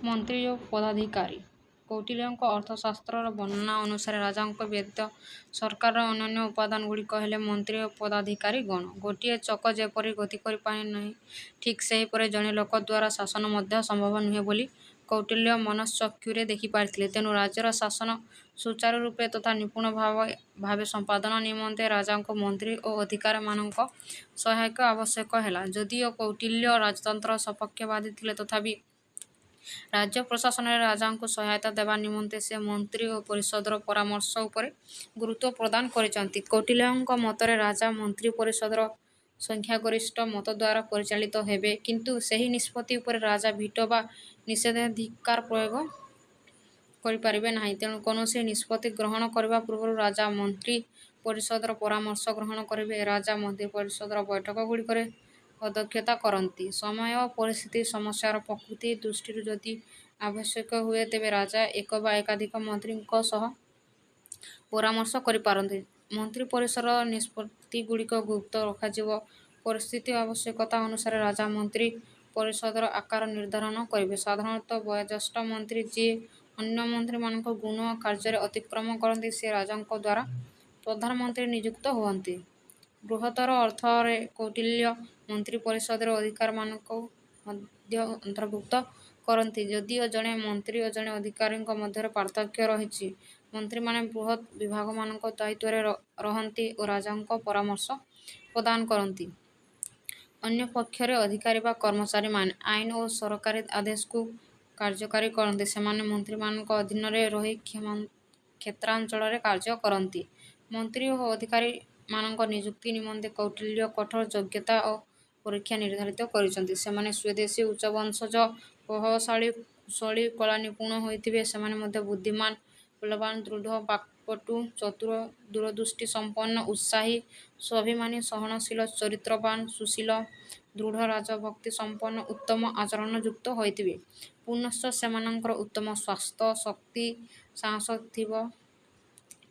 ମନ୍ତ୍ରୀ ଓ ପଦାଧିକାରୀ। କୌଟିଲ୍ୟଙ୍କ ଅର୍ଥଶାସ୍ତ୍ରର ବର୍ଣ୍ଣନା ଅନୁସାରେ ରାଜାଙ୍କ ବ୍ୟତୀତ ସରକାରର ଅନ୍ୟାନ୍ୟ ଉପାଦାନଗୁଡ଼ିକ ହେଲେ ମନ୍ତ୍ରୀ ଓ ପଦାଧିକାରୀଗଣ। ଗୋଟିଏ ଚକ ଯେପରି ଗତି କରିପାରେ ନାହିଁ, ଠିକ୍ ସେହିପରି ଜଣେ ଲୋକ ଦ୍ୱାରା ଶାସନ ମଧ୍ୟ ସମ୍ଭବ ନୁହେଁ ବୋଲି କୌଟିଲ୍ୟ ମନଶ୍ଚକ୍ଷୁରେ ଦେଖିପାରିଥିଲେ। ତେଣୁ ରାଜ୍ୟର ଶାସନ ସୁଚାରୁରୂପେ ତଥା ନିପୁଣ ଭାବେ ସମ୍ପାଦନ ନିମନ୍ତେ ରାଜାଙ୍କୁ ମନ୍ତ୍ରୀ ଓ ଅଧିକାରୀମାନଙ୍କ ସହାୟକ ଆବଶ୍ୟକ ହେଲା। ଯଦିଓ କୌଟିଲ୍ୟ ରାଜତନ୍ତ୍ର ସପକ୍ଷବାଦୀ ଥିଲେ, ତଥାପି ରାଜ୍ୟ ପ୍ରଶାସନରେ ରାଜାଙ୍କୁ ସହାୟତା ଦେବା ନିମନ୍ତେ ସେ ମନ୍ତ୍ରୀ ଓ ପରିଷଦର ପରାମର୍ଶ ଉପରେ ଗୁରୁତ୍ୱ ପ୍ରଦାନ କରିଛନ୍ତି। କୌଟିଲ୍ୟଙ୍କ ମତରେ ରାଜା ମନ୍ତ୍ରୀ ପରିଷଦର ସଂଖ୍ୟାଗରିଷ୍ଠ ମତ ଦ୍ୱାରା ପରିଚାଳିତ ହେବେ, କିନ୍ତୁ ସେହି ନିଷ୍ପତ୍ତି ଉପରେ ରାଜା ଭିଟୋ ବା ନିଷେଧାଧିକାର ପ୍ରୟୋଗ କରିପାରିବେ ନାହିଁ। ତେଣୁ କୌଣସି ନିଷ୍ପତ୍ତି ଗ୍ରହଣ କରିବା ପୂର୍ବରୁ ରାଜା ମନ୍ତ୍ରୀ ପରିଷଦର ପରାମର୍ଶ ଗ୍ରହଣ କରିବେ। ରାଜା ମନ୍ତ୍ରୀ ପରିଷଦର ବୈଠକଗୁଡ଼ିକରେ ଅଧ୍ୟକ୍ଷତା କରନ୍ତି। ସମୟ, ପରିସ୍ଥିତି, ସମସ୍ୟାର ପ୍ରକୃତି ଦୃଷ୍ଟିରୁ ଯଦି ଆବଶ୍ୟକ ହୁଏ, ତେବେ ରାଜା ଏକ ବା ଏକାଧିକ ମନ୍ତ୍ରୀଙ୍କ ସହ ପରାମର୍ଶ କରିପାରନ୍ତି। ମନ୍ତ୍ରୀ ପରିଷଦର ନିଷ୍ପତ୍ତିଗୁଡ଼ିକ ଗୁପ୍ତ ରଖାଯିବ। ପରିସ୍ଥିତି ଓ ଆବଶ୍ୟକତା ଅନୁସାରେ ରାଜା ମନ୍ତ୍ରୀ ପରିଷଦର ଆକାର ନିର୍ଦ୍ଧାରଣ କରିବେ। ସାଧାରଣତଃ ବୟୋଜ୍ୟେଷ୍ଠ ମନ୍ତ୍ରୀ, ଯିଏ ଅନ୍ୟ ମନ୍ତ୍ରୀମାନଙ୍କ ଗୁଣ ଓ କାର୍ଯ୍ୟରେ ଅତିକ୍ରମ କରନ୍ତି, ସେ ରାଜାଙ୍କ ଦ୍ୱାରା ପ୍ରଧାନମନ୍ତ୍ରୀ ନିଯୁକ୍ତ ହୁଅନ୍ତି। ବୃହତ୍ତର ଅର୍ଥରେ କୌଟିଲ୍ୟ ମନ୍ତ୍ରୀ ପରିଷଦର ଅଧିକାରୀମାନଙ୍କୁ ମଧ୍ୟ ଅନ୍ତର୍ଭୁକ୍ତ କରନ୍ତି। ଯଦିଓ ଜଣେ ମନ୍ତ୍ରୀ ଓ ଜଣେ ଅଧିକାରୀଙ୍କ ମଧ୍ୟରେ ପାର୍ଥକ୍ୟ ରହିଛି, ମନ୍ତ୍ରୀମାନେ ବୃହତ୍ ବିଭାଗମାନଙ୍କ ଦାୟିତ୍ୱରେ ରହନ୍ତି ଓ ରାଜାଙ୍କୁ ପରାମର୍ଶ ପ୍ରଦାନ କରନ୍ତି। ଅନ୍ୟ ପକ୍ଷରେ ଅଧିକାରୀ ବା କର୍ମଚାରୀମାନେ ଆଇନ ଓ ସରକାରୀ ଆଦେଶକୁ କାର୍ଯ୍ୟକାରୀ କରନ୍ତି। ସେମାନେ ମନ୍ତ୍ରୀମାନଙ୍କ ଅଧୀନରେ ରହି କ୍ଷେତ୍ରାଞ୍ଚଳରେ କାର୍ଯ୍ୟ କରନ୍ତି। ମନ୍ତ୍ରୀ ଓ ଅଧିକାରୀମାନଙ୍କ ନିଯୁକ୍ତି ନିମନ୍ତେ କୌଟିଲ୍ୟ କଠୋର ଯୋଗ୍ୟତା ଓ ପରୀକ୍ଷା ନିର୍ଦ୍ଧାରିତ କରିଛନ୍ତି। ସେମାନେ ସ୍ୱଦେଶୀ, ଉଚ୍ଚବଂଶଜ, ପ୍ରଭାବଶାଳୀ, କୁଶଳୀ, କଳାନିପୁଣ ହୋଇଥିବେ। ସେମାନେ ମଧ୍ୟ ବୁଦ୍ଧିମାନ, ବଳବାନ, ଦୃଢ଼, ବାକ୍ପଟୁ, ଚତୁର, ଦୂରଦୃଷ୍ଟି ସମ୍ପନ୍ନ, ଉତ୍ସାହୀ, ସ୍ୱାଭିମାନୀ, ସହନଶୀଳ, ଚରିତ୍ରବାନ, ସୁଶୀଳ, ଦୃଢ଼, ରାଜଭକ୍ତି ସମ୍ପନ୍ନ, ଉତ୍ତମ ଆଚରଣଯୁକ୍ତ ହୋଇଥିବେ। ପୁନଶ୍ଚ ସେମାନଙ୍କର ଉତ୍ତମ ସ୍ୱାସ୍ଥ୍ୟ, ଶକ୍ତି, ସାହସ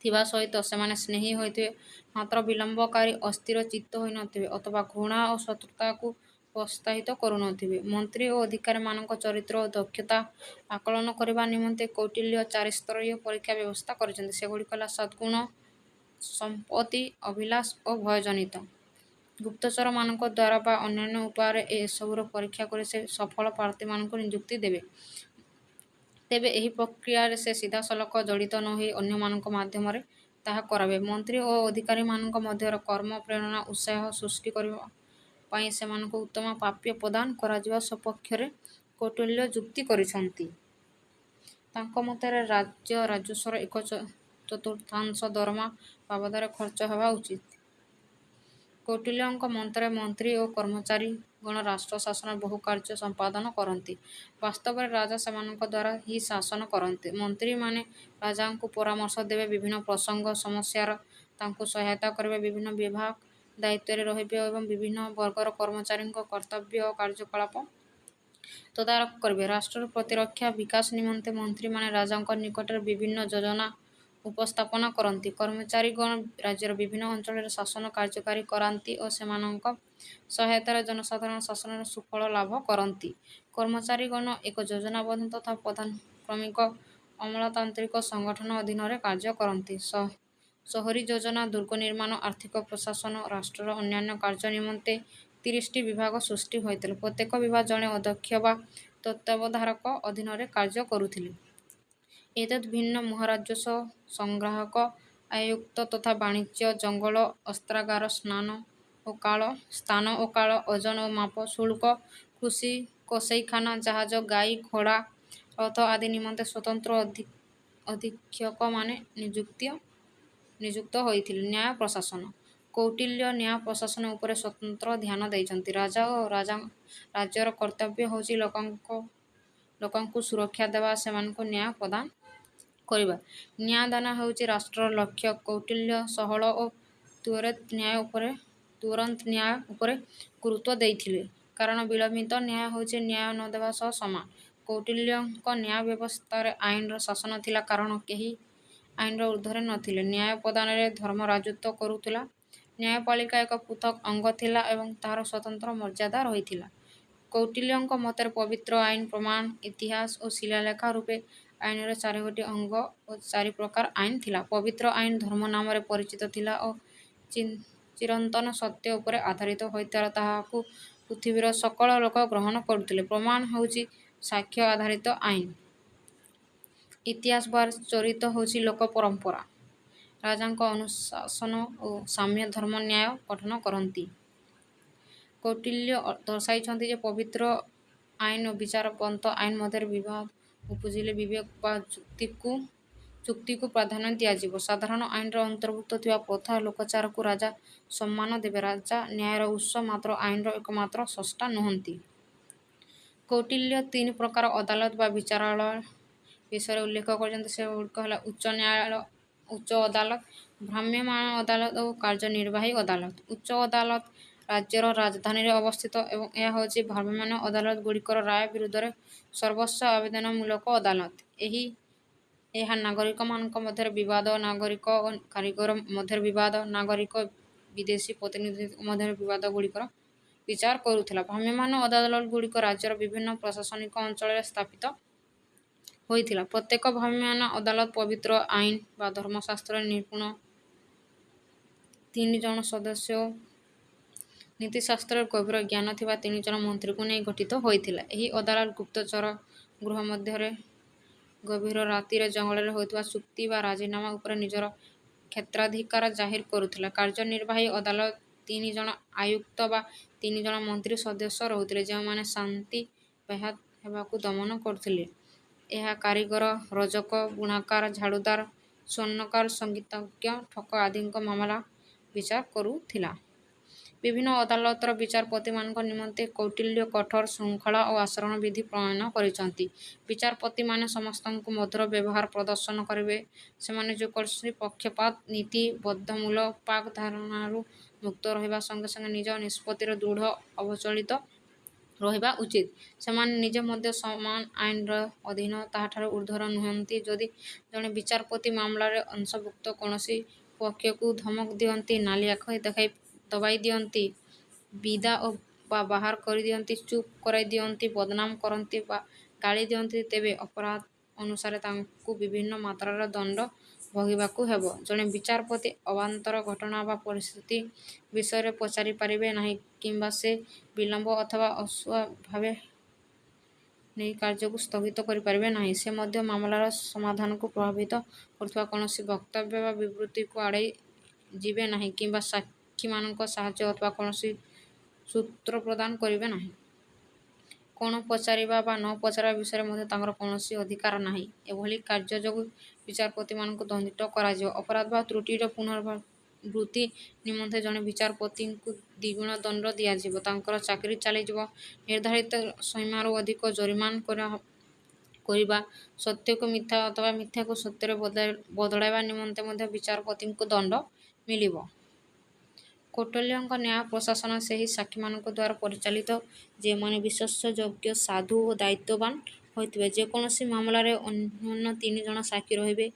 ଥିବା ସହିତ ସେମାନେ ସ୍ନେହୀ ହୋଇଥିବେ, ମାତ୍ର ବିଳମ୍ବକାରୀ, ଅସ୍ଥିର ଚିତ୍ତ ହୋଇନଥିବେ ଅଥବା ଘୃଣା ଓ ଶତ୍ରୁତାକୁ ପ୍ରୋତ୍ସାହିତ କରୁନଥିବେ। ମନ୍ତ୍ରୀ ଓ ଅଧିକାରୀମାନଙ୍କ ଚରିତ୍ର ଓ ଦକ୍ଷତା ଆକଳନ କରିବା ନିମନ୍ତେ କୌଟିଲ୍ୟ 4 ସ୍ତରୀୟ ପରୀକ୍ଷା ବ୍ୟବସ୍ଥା କରିଛନ୍ତି। ସେଗୁଡ଼ିକ ହେଲା ସଦ୍‌ଗୁଣ, ସମ୍ପତ୍ତି, ଅଭିଳାଷ ଓ ଭୟଜନିତ। ଗୁପ୍ତଚରମାନଙ୍କ ଦ୍ୱାରା ବା ଅନ୍ୟାନ୍ୟ ଉପାୟରେ ଏସବୁର ପରୀକ୍ଷା କରି ସେ ସଫଳ ପ୍ରାର୍ଥୀମାନଙ୍କୁ ନିଯୁକ୍ତି ଦେବେ। ତେବେ ଏହି ପ୍ରକ୍ରିୟାରେ ସେ ସିଧାସଳଖ ଜଡ଼ିତ ନ ହୋଇ ଅନ୍ୟମାନଙ୍କ ମାଧ୍ୟମରେ ତାହା କରାଇବେ। ମନ୍ତ୍ରୀ ଓ ଅଧିକାରୀମାନଙ୍କ ମଧ୍ୟରେ କର୍ମ ପ୍ରେରଣା, ଉତ୍ସାହ ସୃଷ୍ଟି କରିବା ପାଇଁ ସେମାନଙ୍କୁ ଉତ୍ତମ ପ୍ରାପ୍ୟ ପ୍ରଦାନ କରାଯିବା ସପକ୍ଷରେ କୌଟିଲ୍ୟ ଯୁକ୍ତି କରିଛନ୍ତି। ତାଙ୍କ ମତରେ ରାଜ୍ୟ ରାଜସ୍ୱର 1/4 ଦରମା ବାବଦରେ ଖର୍ଚ୍ଚ ହେବା ଉଚିତ। କୌଟିଲ୍ୟଙ୍କ ମତରେ ମନ୍ତ୍ରୀ ଓ କର୍ମଚାରୀଗଣ ରାଷ୍ଟ୍ର ଶାସନରେ ବହୁ କାର୍ଯ୍ୟ ସମ୍ପାଦନ କରନ୍ତି। ବାସ୍ତବରେ ରାଜା ସେମାନଙ୍କ ଦ୍ୱାରା ହିଁ ଶାସନ କରନ୍ତି। ମନ୍ତ୍ରୀମାନେ ରାଜାଙ୍କୁ ପରାମର୍ଶ ଦେବେ, ବିଭିନ୍ନ ପ୍ରସଙ୍ଗ ସମସ୍ୟାର ତାଙ୍କୁ ସହାୟତା କରିବେ, ବିଭିନ୍ନ ବିଭାଗ ଦାୟିତ୍ୱରେ ରହିବେ ଏବଂ ବିଭିନ୍ନ ବର୍ଗର କର୍ମଚାରୀଙ୍କ କର୍ତ୍ତବ୍ୟ ଓ କାର୍ଯ୍ୟକଳାପ ତଦାରଖ କରିବେ। ରାଷ୍ଟ୍ରର ପ୍ରତିରକ୍ଷା ବିକାଶ ନିମନ୍ତେ ମନ୍ତ୍ରୀମାନେ ରାଜାଙ୍କ ନିକଟରେ ବିଭିନ୍ନ ଯୋଜନା ଉପସ୍ଥାପନ କରନ୍ତି। କର୍ମଚାରୀଗଣ ରାଜ୍ୟର ବିଭିନ୍ନ ଅଞ୍ଚଳରେ ଶାସନ କାର୍ଯ୍ୟକାରୀ କରାନ୍ତି ଓ ସେମାନଙ୍କ ସହାୟତାରେ ଜନସାଧାରଣ ଶାସନର ସୁଫଳ ଲାଭ କରନ୍ତି। କର୍ମଚାରୀଗଣ ଏକ ଯୋଜନାବଦ୍ଧ ତଥା ପଦାକ୍ରମିକ ଅମଲାତାନ୍ତ୍ରିକ ସଂଗଠନ ଅଧୀନରେ କାର୍ଯ୍ୟ କରନ୍ତି। ସହରୀ ଯୋଜନା, ଦୁର୍ଗ ନିର୍ମାଣ, ଆର୍ଥିକ ପ୍ରଶାସନ, ରାଷ୍ଟ୍ରର ଅନ୍ୟାନ୍ୟ କାର୍ଯ୍ୟ ନିମନ୍ତେ 30ଟି ବିଭାଗ ସୃଷ୍ଟି ହୋଇଥିଲା। ପ୍ରତ୍ୟେକ ବିଭାଗ ଜଣେ ଅଧ୍ୟକ୍ଷ ବା ତତ୍ତ୍ୱାବଧାରକ ଅଧୀନରେ କାର୍ଯ୍ୟ କରୁଥିଲେ। ଏତଦ୍ ଭିନ୍ନ ମହାରାଜସ୍ୱ ସଂଗ୍ରାହକ, ଆୟୁକ୍ତ ତଥା ବାଣିଜ୍ୟ, ଜଙ୍ଗଲ, ଅସ୍ତ୍ରାଗାର, ସ୍ଥାନ ଓ କାଳ, ଓଜନ ଓ ମାପ, ଶୁଳ୍କ, କୃଷି, କଷେଇଖାନା, ଜାହାଜ, ଗାଈ, ଘୋଡ଼ା, ରଥ ଆଦି ନିମନ୍ତେ ସ୍ୱତନ୍ତ୍ର ଅଧୀକ୍ଷକମାନେ ନିଯୁକ୍ତ ହୋଇଥିଲେ। ନ୍ୟାୟ ପ୍ରଶାସନ। କୌଟିଲ୍ୟ ନ୍ୟାୟ ପ୍ରଶାସନ ଉପରେ ସ୍ୱତନ୍ତ୍ର ଧ୍ୟାନ ଦେଇଛନ୍ତି। ରାଜା ଓ ରାଜ୍ୟର କର୍ତ୍ତବ୍ୟ ହେଉଛି ଲୋକଙ୍କୁ ସୁରକ୍ଷା ଦେବା, ସେମାନଙ୍କୁ ନ୍ୟାୟ ପ୍ରଦାନ କରିବା। ନ୍ୟାୟ ଦାନ ହେଉଛି ରାଷ୍ଟ୍ରର ଲକ୍ଷ୍ୟ। କୌଟିଲ୍ୟ ସରଳ ଓ ତୁରନ୍ତ ନ୍ୟାୟ ଉପରେ ଗୁରୁତ୍ୱ ଦେଇଥିଲେ, କାରଣ ବିଳମ୍ବିତ ନ୍ୟାୟ ହେଉଛି ନ୍ୟାୟ ନ ଦେବା ସହ ସମାନ। କୌଟିଲ୍ୟଙ୍କ ନ୍ୟାୟ ବ୍ୟବସ୍ଥାରେ ଆଇନର ଶାସନ ଥିଲା, କାରଣ କେହି ଆଇନର ଊର୍ଦ୍ଧ୍ୱରେ ନଥିଲେ। ନ୍ୟାୟ ପ୍ରଦାନରେ ଧର୍ମ ରାଜତ୍ୱ କରୁଥିଲା। ନ୍ୟାୟପାଳିକା ଏକ ପୃଥକ୍ ଅଙ୍ଗ ଥିଲା ଏବଂ ତାହାର ସ୍ୱତନ୍ତ୍ର ମର୍ଯ୍ୟାଦା ରହିଥିଲା। କୌଟିଲ୍ୟଙ୍କ ମତରେ ପବିତ୍ର ଆଇନ ପ୍ରମାଣ, ଇତିହାସ ଓ ଶିଳାଲେଖ ରୂପେ ଆଇନର ଚାରିଗୋଟି ଅଙ୍ଗ ଓ ଚାରି ପ୍ରକାର ଆଇନ ଥିଲା। ପବିତ୍ର ଆଇନ ଧର୍ମ ନାମରେ ପରିଚିତ ଥିଲା ଓ ଚିରନ୍ତନ ସତ୍ୟ ଉପରେ ଆଧାରିତ ହୋଇଥିବାରୁ ତାହାକୁ ପୃଥିବୀର ସକଳ ଲୋକ ଗ୍ରହଣ କରୁଥିଲେ। ପ୍ରମାଣ ହେଉଛି ସାକ୍ଷ୍ୟ ଆଧାରିତ ଆଇନ। ଇତିହାସ ବା ଚରିତ ହେଉଛି ଲୋକ ପରମ୍ପରା। ରାଜାଙ୍କ ଅନୁଶାସନ ଓ ସାମ୍ୟ ଧର୍ମ ନ୍ୟାୟ ଗଠନ କରନ୍ତି। କୌଟିଲ୍ୟ ଦର୍ଶାଇଛନ୍ତି ଯେ ପବିତ୍ର ଆଇନ ଓ ବିଚାରବନ୍ତ ଆଇନ ମଧ୍ୟରେ ବିବାଦ ଉପୁଜିଲେ ବିବେକ ବା ଯୁକ୍ତିକୁ ପ୍ରାଧାନ୍ୟ ଦିଆଯିବ। ସାଧାରଣ ଆଇନରେ ଅନ୍ତର୍ଭୁକ୍ତ ଥିବା ପ୍ରଥା ଲୋକାଚାରକୁ ରାଜା ସମ୍ମାନ ଦେବେ। ରାଜା ନ୍ୟାୟର ଉତ୍ସ, ମାତ୍ର ଆଇନର ଏକମାତ୍ର ସ୍ରଷ୍ଟା ନୁହନ୍ତି। କୌଟିଲ୍ୟ ତିନି ପ୍ରକାର ଅଦାଲତ ବା ବିଚାରାଳୟ ବିଷୟରେ ଉଲ୍ଲେଖ କରିଛନ୍ତି। ସେଗୁଡ଼ିକ ହେଲା ଉଚ୍ଚ ଅଦାଲତ, ଭ୍ରାମ୍ୟମାଣ ଅଦାଲତ ଓ କାର୍ଯ୍ୟନିର୍ବାହୀ ଅଦାଲତ। ଉଚ୍ଚ ଅଦାଲତ ରାଜ୍ୟର ରାଜଧାନୀରେ ଅବସ୍ଥିତ ଏବଂ ଏହା ହେଉଛି ଭ୍ରାମ୍ୟମାଣ ଅଦାଲତ ଗୁଡ଼ିକର ରାୟ ବିରୁଦ୍ଧରେ ସର୍ବୋଚ୍ଚ ଆବେଦନମୂଳକ ଅଦାଲତ। ଏହା ନାଗରିକମାନଙ୍କ ମଧ୍ୟରେ ବିବାଦ, ନାଗରିକ ଓ କାରିଗର ମଧ୍ୟରେ ବିବାଦ, ନାଗରିକ ଓ ବିଦେଶୀ ପ୍ରତିନିଧିଙ୍କ ମଧ୍ୟରେ ବିବାଦ ଗୁଡ଼ିକର ବିଚାର କରୁଥିଲା। ଭ୍ରାମ୍ୟମାଣ ଅଦାଲତଗୁଡ଼ିକ ରାଜ୍ୟର ବିଭିନ୍ନ ପ୍ରଶାସନିକ ଅଞ୍ଚଳରେ ସ୍ଥାପିତ ହୋଇଥିଲା। ପ୍ରତ୍ୟେକ ଭ୍ରାମ୍ୟମାଣ ଅଦାଲତ ପବିତ୍ର ଆଇନ ବା ଧର୍ମଶାସ୍ତ୍ରରେ ନିପୁଣ ତିନି ଜଣ ସଦସ୍ୟ ଓ ନୀତିଶାସ୍ତ୍ରରେ ଗଭୀର ଜ୍ଞାନ ଥିବା ତିନି ଜଣ ମନ୍ତ୍ରୀଙ୍କୁ ନେଇ ଗଠିତ ହୋଇଥିଲା। ଏହି ଅଦାଲତ ଗୁପ୍ତଚର ଗୃହ ମଧ୍ୟରେ, ଗଭୀର ରାତିରେ, ଜଙ୍ଗଲରେ ହେଉଥିବା ଚୁକ୍ତି ବା ରାଜିନାମା ଉପରେ ନିଜର କ୍ଷେତ୍ରାଧିକାର ଜାହିର କରୁଥିଲା। କାର୍ଯ୍ୟନିର୍ବାହୀ ଅଦାଲତ ତିନି ଜଣ ଆୟୁକ୍ତ ବା ତିନି ଜଣ ମନ୍ତ୍ରୀ ସଦସ୍ୟ ରହୁଥିଲେ, ଯେଉଁମାନେ ଶାନ୍ତି ବ୍ୟାହତ ହେବାକୁ ଦମନ କରୁଥିଲେ। ଏହା କାରିଗର, ରଜକ, ବୁଣାକାର, ଝାଡ଼ୁଦାର, ସ୍ୱର୍ଣ୍ଣକାର, ସଙ୍ଗୀତଜ୍ଞ, ଠକ ଆଦିଙ୍କ ମାମଲା ବିଚାର କରୁଥିଲା। ବିଭିନ୍ନ ଅଦାଲତର ବିଚାରପତିମାନଙ୍କ ନିମନ୍ତେ କୌଟିଲ୍ୟ କଠୋର ଶୃଙ୍ଖଳା ଓ ଆଚରଣ ବିଧି ପ୍ରଣୟନ କରିଛନ୍ତି। ବିଚାରପତିମାନେ ସମସ୍ତଙ୍କୁ ମଧୁର ବ୍ୟବହାର ପ୍ରଦର୍ଶନ କରିବେ। ସେମାନେ ଯେକୌଣସି ପକ୍ଷପାତ, ନୀତି, ବଦ୍ଧମୂଳକ ଧାରଣାରୁ ମୁକ୍ତ ରହିବା ସଙ୍ଗେ ସଙ୍ଗେ ନିଜ ନିଷ୍ପତ୍ତିରେ ଦୃଢ଼ ଅବିଚଳିତ ରହିବା ଉଚିତ। ସେମାନେ ନିଜେ ମଧ୍ୟ ସମାନ ଆଇନର ଅଧୀନ, ତାହାଠାରୁ ଊର୍ଦ୍ଧ୍ୱରେ ନୁହନ୍ତି। ଯଦି ଜଣେ ବିଚାରପତି ମାମଲାରେ ଅଂଶଭୁକ୍ତ କୌଣସି ପକ୍ଷକୁ ଧମକ ଦିଅନ୍ତି, ନାଲି ଆଖି ଦେଖାଇ ଦବାଇ ଦିଅନ୍ତି, ବିଦା ବା ବାହାର କରିଦିଅନ୍ତି, ଚୁପ୍ କରାଇ ଦିଅନ୍ତି, ବଦନାମ କରନ୍ତି ବା ଗାଳି ଦିଅନ୍ତି, ତେବେ ଅପରାଧ ଅନୁସାରେ ତାଙ୍କୁ ବିଭିନ୍ନ ମାତ୍ରାର ଦଣ୍ଡ ଭୋଗିବାକୁ ହେବ। ଜଣେ ବିଚାରପତି ଅବାନ୍ତର ଘଟଣା ବା ପରିସ୍ଥିତି ବିଷୟରେ ପଚାରି ପାରିବେ ନାହିଁ କିମ୍ବା ସେ ବିଳମ୍ବ ଅଥବା ଅସ୍ୱାଭାବ ନେଇ କାର୍ଯ୍ୟକୁ ସ୍ଥଗିତ କରିପାରିବେ ନାହିଁ। ସେ ମଧ୍ୟ ମାମଲାର ସମାଧାନକୁ ପ୍ରଭାବିତ କରୁଥିବା କୌଣସି ବକ୍ତବ୍ୟ ବା ବିବୃତିକୁ ଆଡ଼େଇ ଯିବେ ନାହିଁ କିମ୍ବା ସାକ୍ଷୀମାନଙ୍କ ସାହାଯ୍ୟ ଅଥବା କୌଣସି ସୂତ୍ର ପ୍ରଦାନ କରିବେ ନାହିଁ। କ'ଣ ପଚାରିବା ବା ନ ପଚାରିବା ବିଷୟରେ ମଧ୍ୟ ତାଙ୍କର କୌଣସି ଅଧିକାର ନାହିଁ। ଏଭଳି କାର୍ଯ୍ୟ ଯୋଗୁଁ ବିଚାରପତିମାନଙ୍କୁ ଦଣ୍ଡିତ କରାଯିବ। ଅପରାଧ ବା ତ୍ରୁଟିର ପୁନରାବୃତ୍ତି ନିମନ୍ତେ ଜଣେ ବିଚାରପତିଙ୍କୁ ଦ୍ୱିଗୁଣ ଦଣ୍ଡ ଦିଆଯିବ। ତାଙ୍କର ଚାକିରି ଚାଲିଯିବ। ନିର୍ଦ୍ଧାରିତ ସୀମାରୁ ଅଧିକ ଜୋରିମାନା କରିବା, ସତ୍ୟକୁ ମିଥ୍ୟା ଅଥବା ମିଥ୍ୟାକୁ ସତ୍ୟରେ ବଦଳାଇବା ନିମନ୍ତେ ମଧ୍ୟ ବିଚାରପତିଙ୍କୁ ଦଣ୍ଡ ମିଳିବ। କୌଟିଲ୍ୟଙ୍କ ନ୍ୟାୟ ପ୍ରଶାସନ ସେହି ସାକ୍ଷୀମାନଙ୍କ ଦ୍ୱାରା ପରିଚାଳିତ, ଯେଉଁମାନେ ବିଶ୍ୱସ୍ତ, ଯୋଗ୍ୟ, ସାଧୁ ଓ ଦାୟିତ୍ୱବାନ ହୋଇଥିବେ। ଯେକୌଣସି ମାମଲାରେ ଅନ୍ୟୁନ ତିନି ଜଣ ସାକ୍ଷୀ ରହିବେ,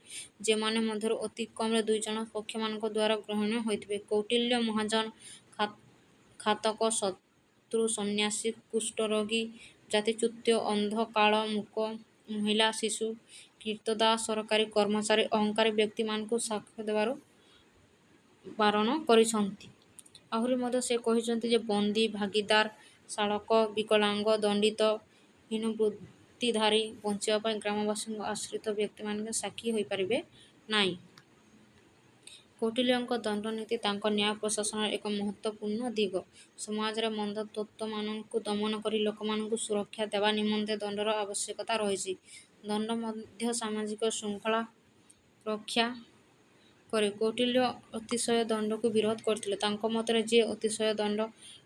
ଯେଉଁମାନେ ମଧ୍ୟରୁ ଅତି କମରେ ଦୁଇ ଜଣ ପକ୍ଷମାନଙ୍କ ଦ୍ୱାରା ଗ୍ରହଣୀୟ ହୋଇଥିବେ। କୌଟିଲ୍ୟ ମହାଜନ, ଖାତକ, ଶତ୍ରୁ, ସନ୍ନ୍ୟାସୀ, କୁଷ୍ଠରୋଗୀ, ଜାତିଚ୍ୟୁତ, ଅନ୍ଧ, କାଳ, ମୂକ, ମହିଳା, ଶିଶୁ, କ୍ରୀତଦାସ, ସରକାରୀ କର୍ମଚାରୀ, ଅହଂକାରୀ ବ୍ୟକ୍ତିମାନଙ୍କୁ ସାକ୍ଷ୍ୟ ଦେବାରୁ ବାରଣ କରିଛନ୍ତି। ଆହୁରି ମଧ୍ୟ ସେ କହିଛନ୍ତି ଯେ ବନ୍ଦୀ, ଭାଗୀଦାର, ଶାଳକ, ବିକଳାଙ୍ଗ, ଦଣ୍ଡିତ, ହୀନବୃତ୍ତିଧାରୀ, ବଞ୍ଚିବା ପାଇଁ ଗ୍ରାମବାସୀଙ୍କ ଆଶ୍ରିତ ବ୍ୟକ୍ତିମାନେ ସାକ୍ଷୀ ହୋଇପାରିବେ ନାହିଁ। କୌଟିଲ୍ୟଙ୍କ ଦଣ୍ଡନୀତି ତାଙ୍କ ନ୍ୟାୟ ପ୍ରଶାସନର ଏକ ମହତ୍ତ୍ୱପୂର୍ଣ୍ଣ ଦିଗ। ସମାଜରେ ମନ୍ଦ ତତ୍ତ୍ୱମାନଙ୍କୁ ଦମନ କରି ଲୋକମାନଙ୍କୁ ସୁରକ୍ଷା ଦେବା ନିମନ୍ତେ ଦଣ୍ଡର ଆବଶ୍ୟକତା ରହିଛି। ଦଣ୍ଡ ମଧ୍ୟ ସାମାଜିକ ଶୃଙ୍ଖଳା ରକ୍ଷା କରେ। କୌଟିଲ୍ୟ ଅତିଶୟ ଦଣ୍ଡକୁ ବିରୋଧ କରିଥିଲେ। ତାଙ୍କ ମତରେ ଯିଏ ଅତିଶୟ ଦଣ୍ଡ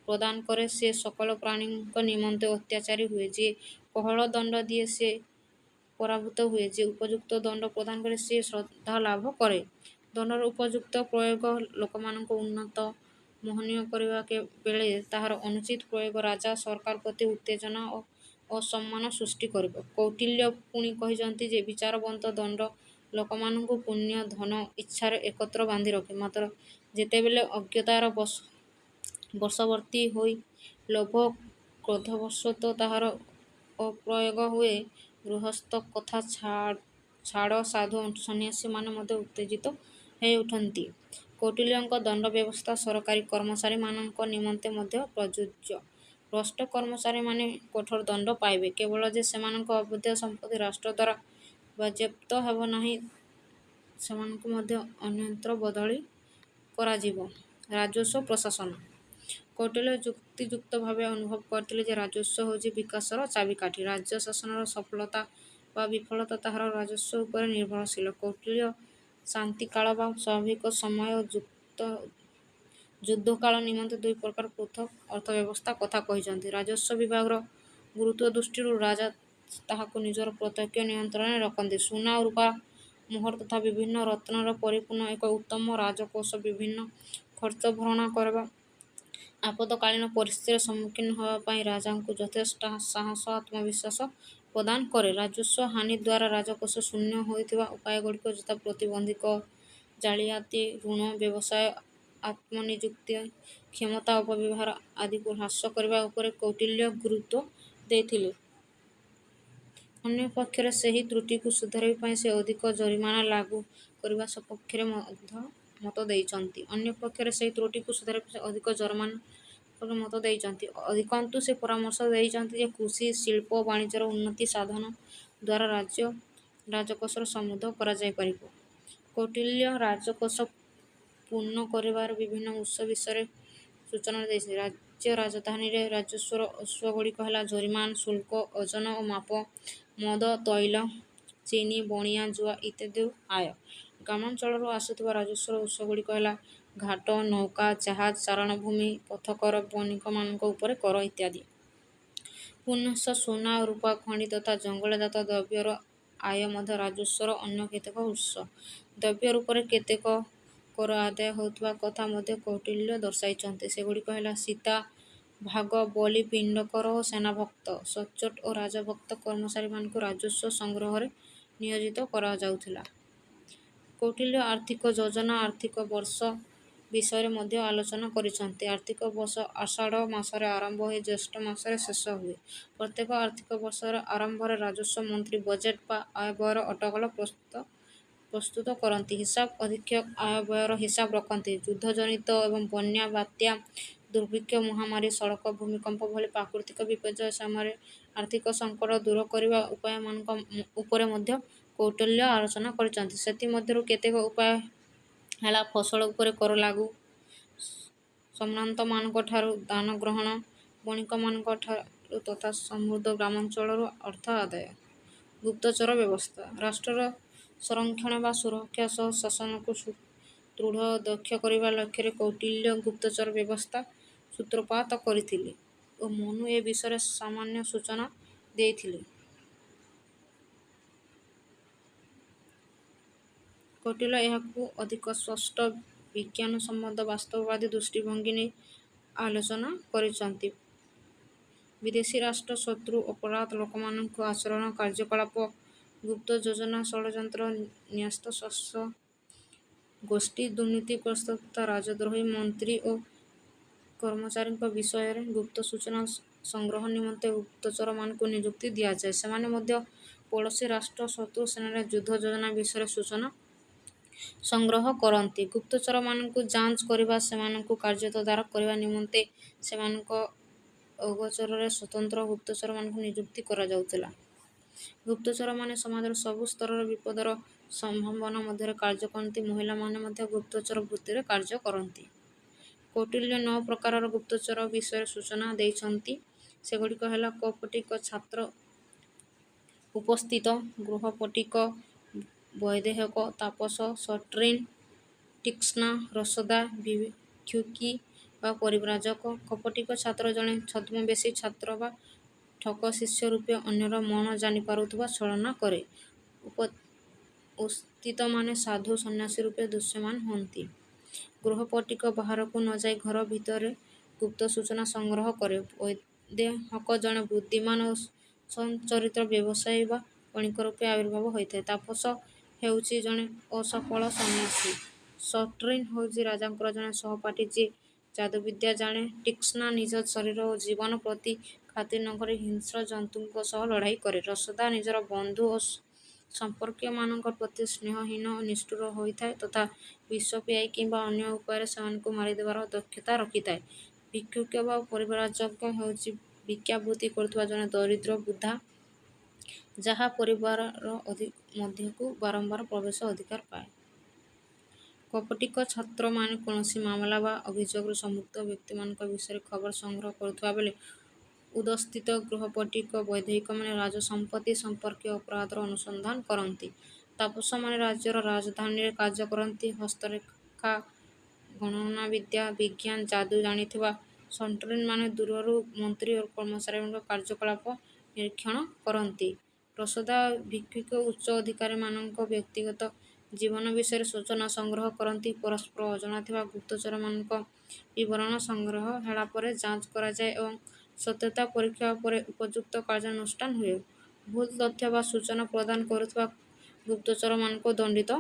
ପ୍ରଦାନ କରେ ସେ ସକଳ ପ୍ରାଣୀଙ୍କ ନିମନ୍ତେ ଅତ୍ୟାଚାରୀ ହୁଏ। ଯିଏ କୋହଳ ଦଣ୍ଡ ଦିଏ ସେ ପରାଭୂତ ହୁଏ। ଯିଏ ଉପଯୁକ୍ତ ଦଣ୍ଡ ପ୍ରଦାନ କରେ ସେ ଶ୍ରଦ୍ଧା ଲାଭ କରେ। ଦଣ୍ଡର ଉପଯୁକ୍ତ ପ୍ରୟୋଗ ଲୋକମାନଙ୍କୁ ଉନ୍ନତ, ମୋହନୀୟ କରିବା ବେଳେ ତାହାର ଅନୁଚିତ ପ୍ରୟୋଗ ରାଜା, ସରକାର ପ୍ରତି ଉତ୍ତେଜନା ଓ ଅସମ୍ମାନ ସୃଷ୍ଟି କରିବ। କୌଟିଲ୍ୟ ପୁଣି କହିଛନ୍ତି ଯେ ବିଚାରବନ୍ତ ଦଣ୍ଡ ଲୋକମାନଙ୍କୁ ପୁଣ୍ୟ, ଧନ, ଇଚ୍ଛାରେ ଏକତ୍ର ବାନ୍ଧି ରଖେ, ମାତ୍ର ଯେତେବେଳେ ଅଜ୍ଞତାର ବଶବର୍ତ୍ତୀ ହୋଇ ଲୋଭ, କ୍ରୋଧବଶତଃ ତାହାର ଅପ୍ରୟୋଗ ହୁଏ। ଗୃହସ୍ଥ କଥା ଛାଡ଼ ସାଧୁ ସନ୍ନ୍ୟାସୀମାନେ ମଧ୍ୟ ଉତ୍ତେଜିତ ହୋଇ ଉଠନ୍ତି। କୌଟିଲ୍ୟଙ୍କ ଦଣ୍ଡ ବ୍ୟବସ୍ଥା ସରକାରୀ କର୍ମଚାରୀମାନଙ୍କ ନିମନ୍ତେ ମଧ୍ୟ ପ୍ରଯୁଜ୍ୟ। ଭ୍ରଷ୍ଟ କର୍ମଚାରୀମାନେ କଠୋର ଦଣ୍ଡ ପାଇବେ। କେବଳ ଯେ ସେମାନଙ୍କ ଅବୈଧ ସମ୍ପତ୍ତି ରାଷ୍ଟ୍ର ଦ୍ୱାରା ବାଜ୍ୟାପ୍ତ ହେବ ନାହିଁ, ସେମାନଙ୍କୁ ମଧ୍ୟ ଅନ୍ୟତ୍ର ବଦଳି କରାଯିବ। ରାଜସ୍ୱ ପ୍ରଶାସନ। କୌଟିଲ୍ୟ ଯୁକ୍ତିଯୁକ୍ତ ଭାବେ ଅନୁଭବ କରିଥିଲେ ଯେ ରାଜସ୍ୱ ହେଉଛି ବିକାଶର ଚାବିକାଠି। ରାଜ୍ୟ ଶାସନର ସଫଳତା ବା ବିଫଳତା ତାହାର ରାଜସ୍ୱ ଉପରେ ନିର୍ଭରଶୀଳ। କୌଟିଲ୍ୟ ଶାନ୍ତିକାଳ ବା ସ୍ୱାଭାବିକ ସମୟ ଓ ଯୁଦ୍ଧକାଳ ନିମନ୍ତେ ଦୁଇ ପ୍ରକାର ପୃଥକ୍ ଅର୍ଥବ୍ୟବସ୍ଥା କଥା କହିଛନ୍ତି। ରାଜସ୍ୱ ବିଭାଗର ଗୁରୁତ୍ୱ ଦୃଷ୍ଟିରୁ ରାଜା ତାହାକୁ ନିଜର ପ୍ରତ୍ୟକ୍ଷ ନିୟନ୍ତ୍ରଣରେ ରଖନ୍ତି। ସୁନା ଓ ରୂପା ମୋହର ତଥା ବିଭିନ୍ନ ରତ୍ନରେ ପରିପୂର୍ଣ୍ଣ ଏକ ଉତ୍ତମ ରାଜକୋଷ ବିଭିନ୍ନ ଖର୍ଚ୍ଚ ଭରଣା କରିବା ଆପଦକାଳୀନ ପରିସ୍ଥିତିର ସମ୍ମୁଖୀନ ହେବା ପାଇଁ ରାଜାଙ୍କୁ ଯଥେଷ୍ଟ ସାହସ ଓ ଆତ୍ମବିଶ୍ୱାସ ପ୍ରଦାନ କରେ। ରାଜସ୍ୱ ହାନି ଦ୍ୱାରା ରାଜକୋଷ ଶୂନ୍ୟ ହୋଇଥିବା ଉପାୟଗୁଡ଼ିକ ଯଥା ପ୍ରତିବନ୍ଧକ, ଜାଲିଆତି, ଋଣ, ବ୍ୟବସାୟ, ଆତ୍ମନିଯୁକ୍ତି, କ୍ଷମତା ଅପବ୍ୟବହାର ଆଦିକୁ ହ୍ରାସ କରିବା ଉପରେ କୌଟିଲ୍ୟ ଗୁରୁତ୍ୱ ଦେଇଥିଲେ। ଅନ୍ୟପକ୍ଷରେ ସେହି ତ୍ରୁଟିକୁ ସୁଧାରିବା ପାଇଁ ସେ ଅଧିକ ଜରିମାନା ଲାଗୁ କରିବା ସପକ୍ଷରେ ମଧ୍ୟ ମତ ଦେଇଛନ୍ତି। ଅଧିକନ୍ତୁ ସେ ପରାମର୍ଶ ଦେଇଛନ୍ତି ଯେ କୃଷି, ଶିଳ୍ପ ଓ ବାଣିଜ୍ୟର ଉନ୍ନତି ସାଧନ ଦ୍ୱାରା ରାଜକୋଷର ସମୃଦ୍ଧ କରାଯାଇପାରିବ। କୌଟିଲ୍ୟ ରାଜକୋଷ ପୂର୍ଣ୍ଣ କରିବାର ବିଭିନ୍ନ ଉତ୍ସ ବିଷୟରେ ସୂଚନା ଦେଇଛନ୍ତି। ରାଜ୍ୟ ରାଜଧାନୀରେ ରାଜସ୍ୱର ଉତ୍ସଗୁଡ଼ିକ ହେଲା ଜରିମାନା, ଶୁଳ୍କ, ଓଜନ ଓ ମାପ, ମଦ, ତୈଳ, ଚିନି, ବଣିଆ, ଜୁଆ ଇତ୍ୟାଦିରୁ ଆୟ। ଗ୍ରାମାଞ୍ଚଳରୁ ଆସୁଥିବା ରାଜସ୍ୱର ଉତ୍ସଗୁଡ଼ିକ ହେଲା ଘାଟ, ନୌକା, ଜାହାଜ, ଚାରଣଭୂମି, ପଥକର, ବଣିକମାନଙ୍କ ଉପରେ କର ଇତ୍ୟାଦି। ପୁନଶ୍ଚ ସୁନା ଓ ରୂପା ଖଣି ତଥା ଜଙ୍ଗଲଜାତ ଦ୍ରବ୍ୟର ଆୟ ମଧ୍ୟ ରାଜସ୍ୱର ଅନ୍ୟ କେତେକ ଉତ୍ସ। ଦ୍ରବ୍ୟ ରୂପରେ କେତେକ କର ଆଦାୟ ହେଉଥିବା କଥା ମଧ୍ୟ କୌଟିଲ୍ୟ ଦର୍ଶାଇଛନ୍ତି। ସେଗୁଡ଼ିକ ହେଲା ସୀତା, ଭାଗ, ବଳି, ପିଣ୍ଡ କର ଓ ସେନାଭକ୍ତ। ସଚ୍ଚୋଟ ଓ ରାଜଭକ୍ତ କର୍ମଚାରୀମାନଙ୍କୁ ରାଜସ୍ୱ ସଂଗ୍ରହରେ ନିୟୋଜିତ କରାଯାଉଥିଲା। କୌଟିଲ୍ୟ ଆର୍ଥିକ ଯୋଜନା ଆର୍ଥିକ ବର୍ଷ ବିଷୟରେ ମଧ୍ୟ ଆଲୋଚନା କରିଛନ୍ତି। ଆର୍ଥିକ ବର୍ଷ ଆଷାଢ଼ ମାସରେ ଆରମ୍ଭ ହୋଇ ଜ୍ୟେଷ୍ଠ ମାସରେ ଶେଷ ହୁଏ। ପ୍ରତ୍ୟେକ ଆର୍ଥିକ ବର୍ଷର ଆରମ୍ଭରେ ରାଜସ୍ୱ ମନ୍ତ୍ରୀ ବଜେଟ୍ ବା ଆୟବ୍ୟୟର ଅଟକଳ ପ୍ରସ୍ତୁତ କରନ୍ତି। ହିସାବ ଅଧୀକ୍ଷକ ଆୟବ୍ୟୟର ହିସାବ ରଖନ୍ତି। ଯୁଦ୍ଧଜନିତ ଏବଂ ବନ୍ୟା, ବାତ୍ୟା, ଦୁର୍ଭିକ୍ଷ, ମହାମାରୀ, ସଡ଼କ, ଭୂମିକମ୍ପ ଭଳି ପ୍ରାକୃତିକ ବିପର୍ଯ୍ୟୟ ସମୟରେ ଆର୍ଥିକ ସଙ୍କଟ ଦୂର କରିବା ଉପାୟମାନଙ୍କ ଉପରେ ମଧ୍ୟ କୌଟିଲ୍ୟ ଆଲୋଚନା କରିଛନ୍ତି। ସେଥିମଧ୍ୟରୁ କେତେକ ଉପାୟ ହେଲା ଫସଲ ଉପରେ କର ଲାଗୁ, ସମ୍ଭ୍ରାନ୍ତମାନଙ୍କଠାରୁ ଦାନ ଗ୍ରହଣ, ବଣିକମାନଙ୍କଠାରୁ ତଥା ସମୃଦ୍ଧ ଗ୍ରାମାଞ୍ଚଳରୁ ଅର୍ଥ ଆଦାୟ। ଗୁପ୍ତଚର ବ୍ୟବସ୍ଥା। ରାଷ୍ଟ୍ରର ସଂରକ୍ଷଣ ବା ସୁରକ୍ଷା ସହ ଶାସନକୁ ସୁଦୃଢ଼ ଓ ଦକ୍ଷ କରିବା ଲକ୍ଷ୍ୟରେ କୌଟିଲ୍ୟ ଗୁପ୍ତଚର ବ୍ୟବସ୍ଥା ସୂତ୍ରପାତ କରିଥିଲେ ଓ ମନୁ ଏ ବିଷୟରେ ସାମାନ୍ୟ ସୂଚନା ଦେଇଥିଲେ। କୌଟିଲ୍ୟ ଏହାକୁ ଅଧିକ ସ୍ପଷ୍ଟ ବିଜ୍ଞାନସମ୍ମତ ବାସ୍ତବବାଦୀ ଦୃଷ୍ଟିଭଙ୍ଗୀ ନେଇ ଆଲୋଚନା କରିଛନ୍ତି। ବିଦେଶୀ ରାଷ୍ଟ୍ର, ଶତ୍ରୁ, ଅପରାଧ, ଲୋକମାନଙ୍କ ଆଚରଣ, କାର୍ଯ୍ୟକଳାପ, ଗୁପ୍ତ ଯୋଜନା, ଷଡ଼ଯନ୍ତ୍ର, ନ୍ୟସ୍ତସ୍ୱାର୍ଥ ଗୋଷ୍ଠୀ, ଦୁର୍ନୀତିଗ୍ରସ୍ତ ତଥା ରାଜଦ୍ରୋହୀ ମନ୍ତ୍ରୀ ଓ କର୍ମଚାରୀଙ୍କ ବିଷୟରେ ଗୁପ୍ତ ସୂଚନା ସଂଗ୍ରହ ନିମନ୍ତେ ଗୁପ୍ତଚରମାନଙ୍କୁ ନିଯୁକ୍ତି ଦିଆଯାଏ। ସେମାନେ ମଧ୍ୟ ପଡ଼ୋଶୀ ରାଷ୍ଟ୍ର, ଶତ୍ରୁ ସେନାର ଯୁଦ୍ଧ ଯୋଜନା ବିଷୟରେ ସୂଚନା ସଂଗ୍ରହ କରନ୍ତି। ଗୁପ୍ତଚରମାନଙ୍କୁ ଯାଞ୍ଚ କରିବା, ସେମାନଙ୍କୁ କାର୍ଯ୍ୟ ତଦାରଖ କରିବା ନିମନ୍ତେ ସେମାନଙ୍କ ଅଗୋଚରରେ ସ୍ୱତନ୍ତ୍ର ଗୁପ୍ତଚରମାନଙ୍କୁ ନିଯୁକ୍ତି କରାଯାଉଥିଲା। ଗୁପ୍ତଚରମାନେ ସମାଜର ସବୁ ସ୍ତରର ବିପଦର ସମ୍ଭାବନା ମଧ୍ୟରେ କାର୍ଯ୍ୟ କରନ୍ତି। ମହିଳାମାନେ ମଧ୍ୟ ଗୁପ୍ତଚର ବୃତ୍ତିରେ କାର୍ଯ୍ୟ କରନ୍ତି। କୌଟିଲ୍ୟ 9 ପ୍ରକାରର ଗୁପ୍ତଚର ବିଷୟରେ ସୂଚନା ଦେଇଛନ୍ତି। ସେଗୁଡ଼ିକ ହେଲା କପଟିକ, ଛାତ୍ର ଉପସ୍ଥିତ, ଗୃହପଟିକ, ବୈଦେହକ, ତାପସ, ସଟ୍ରିନ୍, ଟିକ୍ସ୍ନା, ରସଦା, ଭିକ୍ଷୁକୀ ବା ପରିବ୍ରାଜକ। କପଟିକ ଛାତ୍ର ଜଣେ ଛଦ୍ମବେଶୀ ଛାତ୍ର ବା ଠକ ଶିଷ୍ୟ ରୂପେ ଅନ୍ୟର ମନ ଜାଣିପାରୁଥିବା ଛଳନା କରେ। ଉପସ୍ଥିତମାନେ ସାଧୁ ସନ୍ନ୍ୟାସୀ ରୂପେ ଦୃଶ୍ୟମାନ ହୁଅନ୍ତି। ଗୃହପଟିକ ବାହାରକୁ ନ ଯାଇ ଘର ଭିତରେ ଗୁପ୍ତ ସୂଚନା ସଂଗ୍ରହ କରେ। ବୈଦେହକ ଜଣେ ବୁଦ୍ଧିମାନ ଓ ସଚ୍ଚରିତ୍ର ବ୍ୟବସାୟୀ ବା ବଣିକ ରୂପେ ଆବିର୍ଭାବ ହୋଇଥାଏ। ତାପସ ହେଉଛି ଜଣେ ଅସଫଳ ସନ୍ନ୍ୟାସୀ। ସଟ୍ରିନ୍ ହେଉଛି ରାଜାଙ୍କର ଜଣେ ସହପାଠୀ ଯିଏ ଯାଦୁବିଦ୍ୟା ଜାଣେ। ଟିକ୍ସ୍ନା ନିଜ ଶରୀର ଓ ଜୀବନ ପ୍ରତି ଖାତିର ନକରି ହିଂସ୍ର ଜନ୍ତୁଙ୍କ ସହ ଲଢ଼ାଇ କରେ। ରସୋଦା ନିଜର ବନ୍ଧୁ ଓ ସମ୍ପର୍କୀୟମାନଙ୍କ ପ୍ରତି ସ୍ନେହହୀନ ଓ ନିଷ୍ଠୁର ହୋଇଥାଏ ତଥା ବିଷ ପିଆଇ କିମ୍ବା ଅନ୍ୟ ଉପାୟରେ ସେମାନଙ୍କୁ ମାରିଦେବାର ଦକ୍ଷତା ରଖିଥାଏ। ଭିକ୍ଷୁକ ବା ପରିବ୍ରାଜକ ହେଉଛି ଭିକ୍ଷାବୃତ୍ତି କରୁଥିବା ଜଣେ ଦରିଦ୍ର ବୃଦ୍ଧା ଯାହା ପରିବାରର ମଧ୍ୟକୁ ବାରମ୍ବାର ପ୍ରବେଶ ଅଧିକାର ପାଏ। କପଟିକ ଛାତ୍ରମାନେ କୌଣସି ମାମଲା ବା ଅଭିଯୋଗରୁ ସମ୍ପୃକ୍ତ ବ୍ୟକ୍ତିମାନଙ୍କ ବିଷୟରେ ଖବର ସଂଗ୍ରହ କରୁଥିବା ବେଳେ ଉଦସ୍ଥିତ ଗୃହପଟିକ ବୈଦେହିକମାନେ ରାଜସମ୍ପତ୍ତି ସମ୍ପର୍କୀୟ ଅପରାଧର ଅନୁସନ୍ଧାନ କରନ୍ତି। ତାପସମାନେ ରାଜ୍ୟର ରାଜଧାନୀରେ କାର୍ଯ୍ୟ କରନ୍ତି। ହସ୍ତରେଖା ଗଣନାବିଦ୍ୟା ବିଜ୍ଞାନ ଯାଦୁ ଜାଣିଥିବା ସନ୍ଟରିନ୍‌ମାନେ ଦୂରରୁ ମନ୍ତ୍ରୀ ଓ କର୍ମଚାରୀଙ୍କ କାର୍ଯ୍ୟକଳାପ ନିରୀକ୍ଷଣ କରନ୍ତି। ରସୋଦା ଭିକ୍ଷୁକ ଉଚ୍ଚ ଅଧିକାରୀମାନଙ୍କ ବ୍ୟକ୍ତିଗତ ଜୀବନ ବିଷୟରେ ସୂଚନା ସଂଗ୍ରହ କରନ୍ତି। ପରସ୍ପର ଅଜଣା ଥିବା ଗୁପ୍ତଚରମାନଙ୍କ ବିବରଣ ସଂଗ୍ରହ ହେବା ପରେ ଯାଞ୍ଚ କରାଯାଏ ଏବଂ ସତ୍ୟତା ପରୀକ୍ଷା ପରେ ଉପଯୁକ୍ତ କାର୍ଯ୍ୟାନୁଷ୍ଠାନ ହୁଏ। ଭୁଲ ତଥ୍ୟ ବା ସୂଚନା ପ୍ରଦାନ କରୁଥିବା ଗୁପ୍ତଚରମାନଙ୍କୁ ଦଣ୍ଡିତ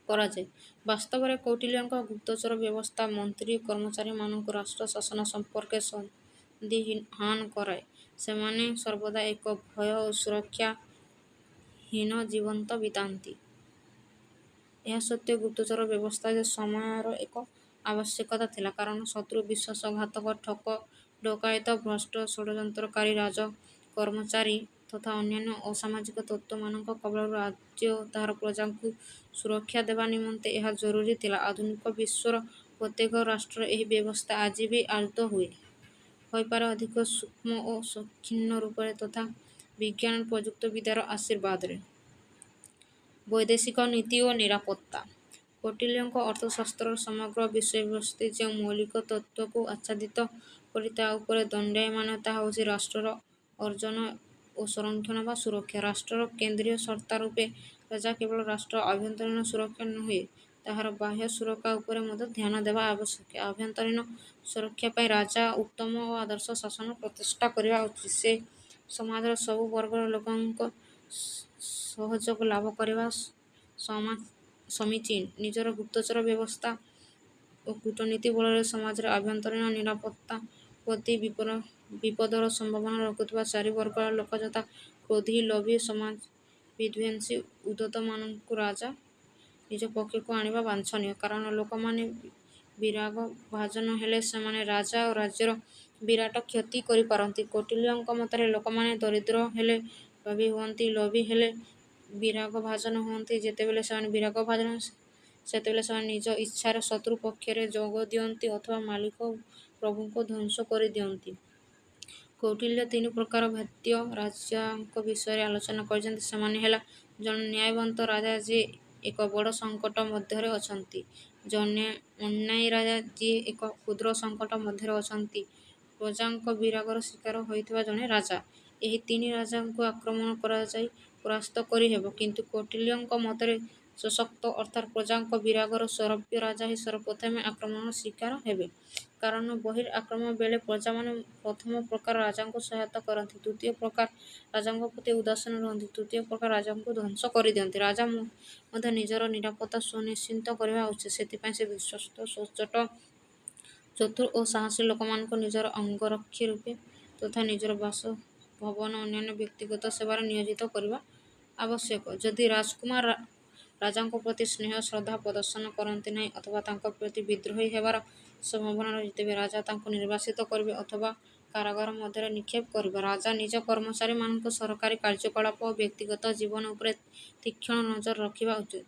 କରାଯାଏ। ବାସ୍ତବରେ କୌଟିଲ୍ୟଙ୍କ ଗୁପ୍ତଚର ବ୍ୟବସ୍ଥା ମନ୍ତ୍ରୀ ଓ କର୍ମଚାରୀମାନଙ୍କୁ ରାଷ୍ଟ୍ର ଶାସନ ସମ୍ପର୍କରେ ସନ୍ଦିହାନ କରାଏ। ସେମାନେ ସର୍ବଦା ଏକ ଭୟ ଓ ସୁରକ୍ଷାହୀନ ଜୀବନ ବିତାନ୍ତି। ଏହା ସତ୍ତ୍ୱେ ଗୁପ୍ତଚର ବ୍ୟବସ୍ଥା ଯେ ସମୟର ଏକ ଆବଶ୍ୟକତା ଥିଲା, କାରଣ ଶତ୍ରୁ ବିଶ୍ୱାସଘାତକ, ଠକ ଡକାୟତ, ଭ୍ରଷ୍ଟ ଷଡ଼ଯନ୍ତ୍ରକାରୀ ରାଜକର୍ମଚାରୀ ତଥା ଅନ୍ୟାନ୍ୟ ଅସାମାଜିକ ତତ୍ତ୍ୱମାନଙ୍କ କବଳରୁ ରାଜ୍ୟ ଓ ତାହାର ପ୍ରଜାଙ୍କୁ ସୁରକ୍ଷା ଦେବା ନିମନ୍ତେ ଏହା ଜରୁରୀ ଥିଲା। ଆଧୁନିକ ବିଶ୍ୱର ପ୍ରତ୍ୟେକ ରାଷ୍ଟ୍ରରେ ଏହି ବ୍ୟବସ୍ଥା ଆଜି ବି ଆଦୃତ ହୋଇପାରେ ଅଧିକ ସୂକ୍ଷ୍ମ ଓ ସଂକୀର୍ଣ୍ଣ ରୂପରେ ତଥା ବିଜ୍ଞାନ ଓ ପ୍ରଯୁକ୍ତିବିଦ୍ୟାର ଆଶୀର୍ବାଦରେ। ବୈଦେଶିକ ନୀତି ଓ ନିରାପତ୍ତା କୌଟିଲ୍ୟଙ୍କ ଅର୍ଥଶାସ୍ତ୍ରର ସମଗ୍ର ବିଷୟବସ୍ତୁ ଯେଉଁ ମୌଳିକ ତତ୍ତ୍ୱକୁ ଆଚ୍ଛାଦିତ କରି ତା ଉପରେ ଦଣ୍ଡାୟମାନ ତାହା ହେଉଛି ରାଷ୍ଟ୍ରର ଅର୍ଜନ ଓ ସଂରକ୍ଷଣ ବା ସୁରକ୍ଷା। ରାଷ୍ଟ୍ରର କେନ୍ଦ୍ରୀୟ ସତ୍ତା ରୂପେ ରାଜା କେବଳ ରାଷ୍ଟ୍ରର ଆଭ୍ୟନ୍ତରୀଣ ସୁରକ୍ଷା ନୁହେଁ, ତାହାର ବାହ୍ୟ ସୁରକ୍ଷା ଉପରେ ମଧ୍ୟ ଧ୍ୟାନ ଦେବା ଆବଶ୍ୟକ। ଆଭ୍ୟନ୍ତରୀଣ ସୁରକ୍ଷା ପାଇଁ ରାଜା ଉତ୍ତମ ଓ ଆଦର୍ଶ ଶାସନ ପ୍ରତିଷ୍ଠା କରିବା ଉଚିତ। ସେ ସମାଜର ସବୁ ବର୍ଗର ଲୋକଙ୍କ ସହଯୋଗ ଲାଭ କରିବା ସମୀଚୀନ। ନିଜର ଗୁପ୍ତଚର ବ୍ୟବସ୍ଥା ଓ କୂଟନୀତି ବଳରେ ସମାଜର ଆଭ୍ୟନ୍ତରୀଣ ନିରାପତ୍ତା ପ୍ରତି ବିପଦର ସମ୍ଭାବନା ରଖୁଥିବା ଚାରି ବର୍ଗର ଲୋକ ଯଥା କ୍ରୋଧୀ, ଲୋଭୀ, ସମାଜ ବିଧ୍ୱଂସୀ ଉଦ୍ୟତମାନଙ୍କୁ ରାଜା ନିଜ ପକ୍ଷକୁ ଆଣିବା ବାଞ୍ଛନୀୟ। କାରଣ ଲୋକମାନେ ବିରାଗଭାଜନ ହେଲେ ସେମାନେ ରାଜା ଓ ରାଜ୍ୟର ବିରାଟ କ୍ଷତି କରିପାରନ୍ତି। କୌଟିଲ୍ୟଙ୍କ ମତରେ ଲୋକମାନେ ଦରିଦ୍ର ହେଲେ ଲୋଭୀ ହୁଅନ୍ତି, ଲୋଭୀ ହେଲେ ବିରାଗଭାଜନ ହୁଅନ୍ତି। ଯେତେବେଳେ ସେମାନେ ବିରାଗଭାଜନ ସେତେବେଳେ ସେମାନେ ନିଜ ଇଚ୍ଛାରେ ଶତ୍ରୁ ପକ୍ଷରେ ଯୋଗ ଦିଅନ୍ତି ଅଥବା ମାଲିକ ଓ ପ୍ରଭୁଙ୍କୁ ଧ୍ୱଂସ କରିଦିଅନ୍ତି। କୌଟିଲ୍ୟ ତିନି ପ୍ରକାର ଭେଦ୍ୟ ରାଜାଙ୍କ ବିଷୟରେ ଆଲୋଚନା କରିଛନ୍ତି। ସେମାନେ ହେଲା ଜଣେ ନ୍ୟାୟବନ୍ତ ରାଜା ଯିଏ ଏକ ବଡ଼ ସଙ୍କଟ ମଧ୍ୟରେ ଅଛନ୍ତି, ଜଣେ ଅନ୍ୟାୟୀ ରାଜା ଯିଏ ଏକ କ୍ଷୁଦ୍ର ସଙ୍କଟ ମଧ୍ୟରେ ଅଛନ୍ତି, ପ୍ରଜାଙ୍କ ବିରାଗର ଶିକାର ହୋଇଥିବା ଜଣେ ରାଜା। ଏହି ତିନି ରାଜାଙ୍କୁ ଆକ୍ରମଣ କରାଯାଇ ପରାସ୍ତ କରିହେବ, କିନ୍ତୁ କୌଟିଲ୍ୟଙ୍କ ମତରେ ସଶକ୍ତ ଅର୍ଥାତ୍ ପ୍ରଜାଙ୍କ ବିରାଗର ସୌରଭ୍ୟ ରାଜା ହିଁ ସର୍ବପ୍ରଥମେ ଆକ୍ରମଣର ଶିକାର ହେବେ। କାରଣ ବହିର୍ ଆକ୍ରମଣ ବେଳେ ପ୍ରଜାମାନେ ପ୍ରଥମ ପ୍ରକାର ରାଜାଙ୍କୁ ସହାୟତା କରନ୍ତି, ଦ୍ୱିତୀୟ ପ୍ରକାର ରାଜାଙ୍କ ପ୍ରତି ଉଦାସୀନ ରୁହନ୍ତି, ତୃତୀୟ ପ୍ରକାର ରାଜାଙ୍କୁ ଧ୍ୱଂସ କରିଦିଅନ୍ତି। ରାଜା ମଧ୍ୟ ନିଜର ନିରାପତ୍ତା ସୁନିଶ୍ଚିତ କରିବା ଉଚିତ। ସେଥିପାଇଁ ସେ ବିଶ୍ୱସ୍ତ, ସଚ୍ଚୋଟ, ଚତୁର ଓ ସାହସୀ ଲୋକମାନଙ୍କୁ ନିଜର ଅଙ୍ଗରକ୍ଷୀ ରୂପେ ତଥା ନିଜର ବାସଭବନ ଅନ୍ୟାନ୍ୟ ବ୍ୟକ୍ତିଗତ ସେବାରେ ନିୟୋଜିତ କରିବା ଆବଶ୍ୟକ। ଯଦି ରାଜକୁମାର ରାଜାଙ୍କ ପ୍ରତି ସ୍ନେହ ଶ୍ରଦ୍ଧା ପ୍ରଦର୍ଶନ କରନ୍ତି ନାହିଁ ଅଥବା ତାଙ୍କ ପ୍ରତି ବିଦ୍ରୋହୀ ହେବାର ସମ୍ଭାବନା ରହିଛି, ତେବେ ରାଜା ତାଙ୍କୁ ନିର୍ବାସିତ କରିବେ ଅଥବା କାରାଗାର ମଧ୍ୟରେ ନିକ୍ଷେପ କରିବେ। ରାଜା ନିଜ କର୍ମଚାରୀମାନଙ୍କ ସରକାରୀ କାର୍ଯ୍ୟକଳାପ ଓ ବ୍ୟକ୍ତିଗତ ଜୀବନ ଉପରେ ତୀକ୍ଷ୍ଣ ନଜର ରଖିବା ଉଚିତ,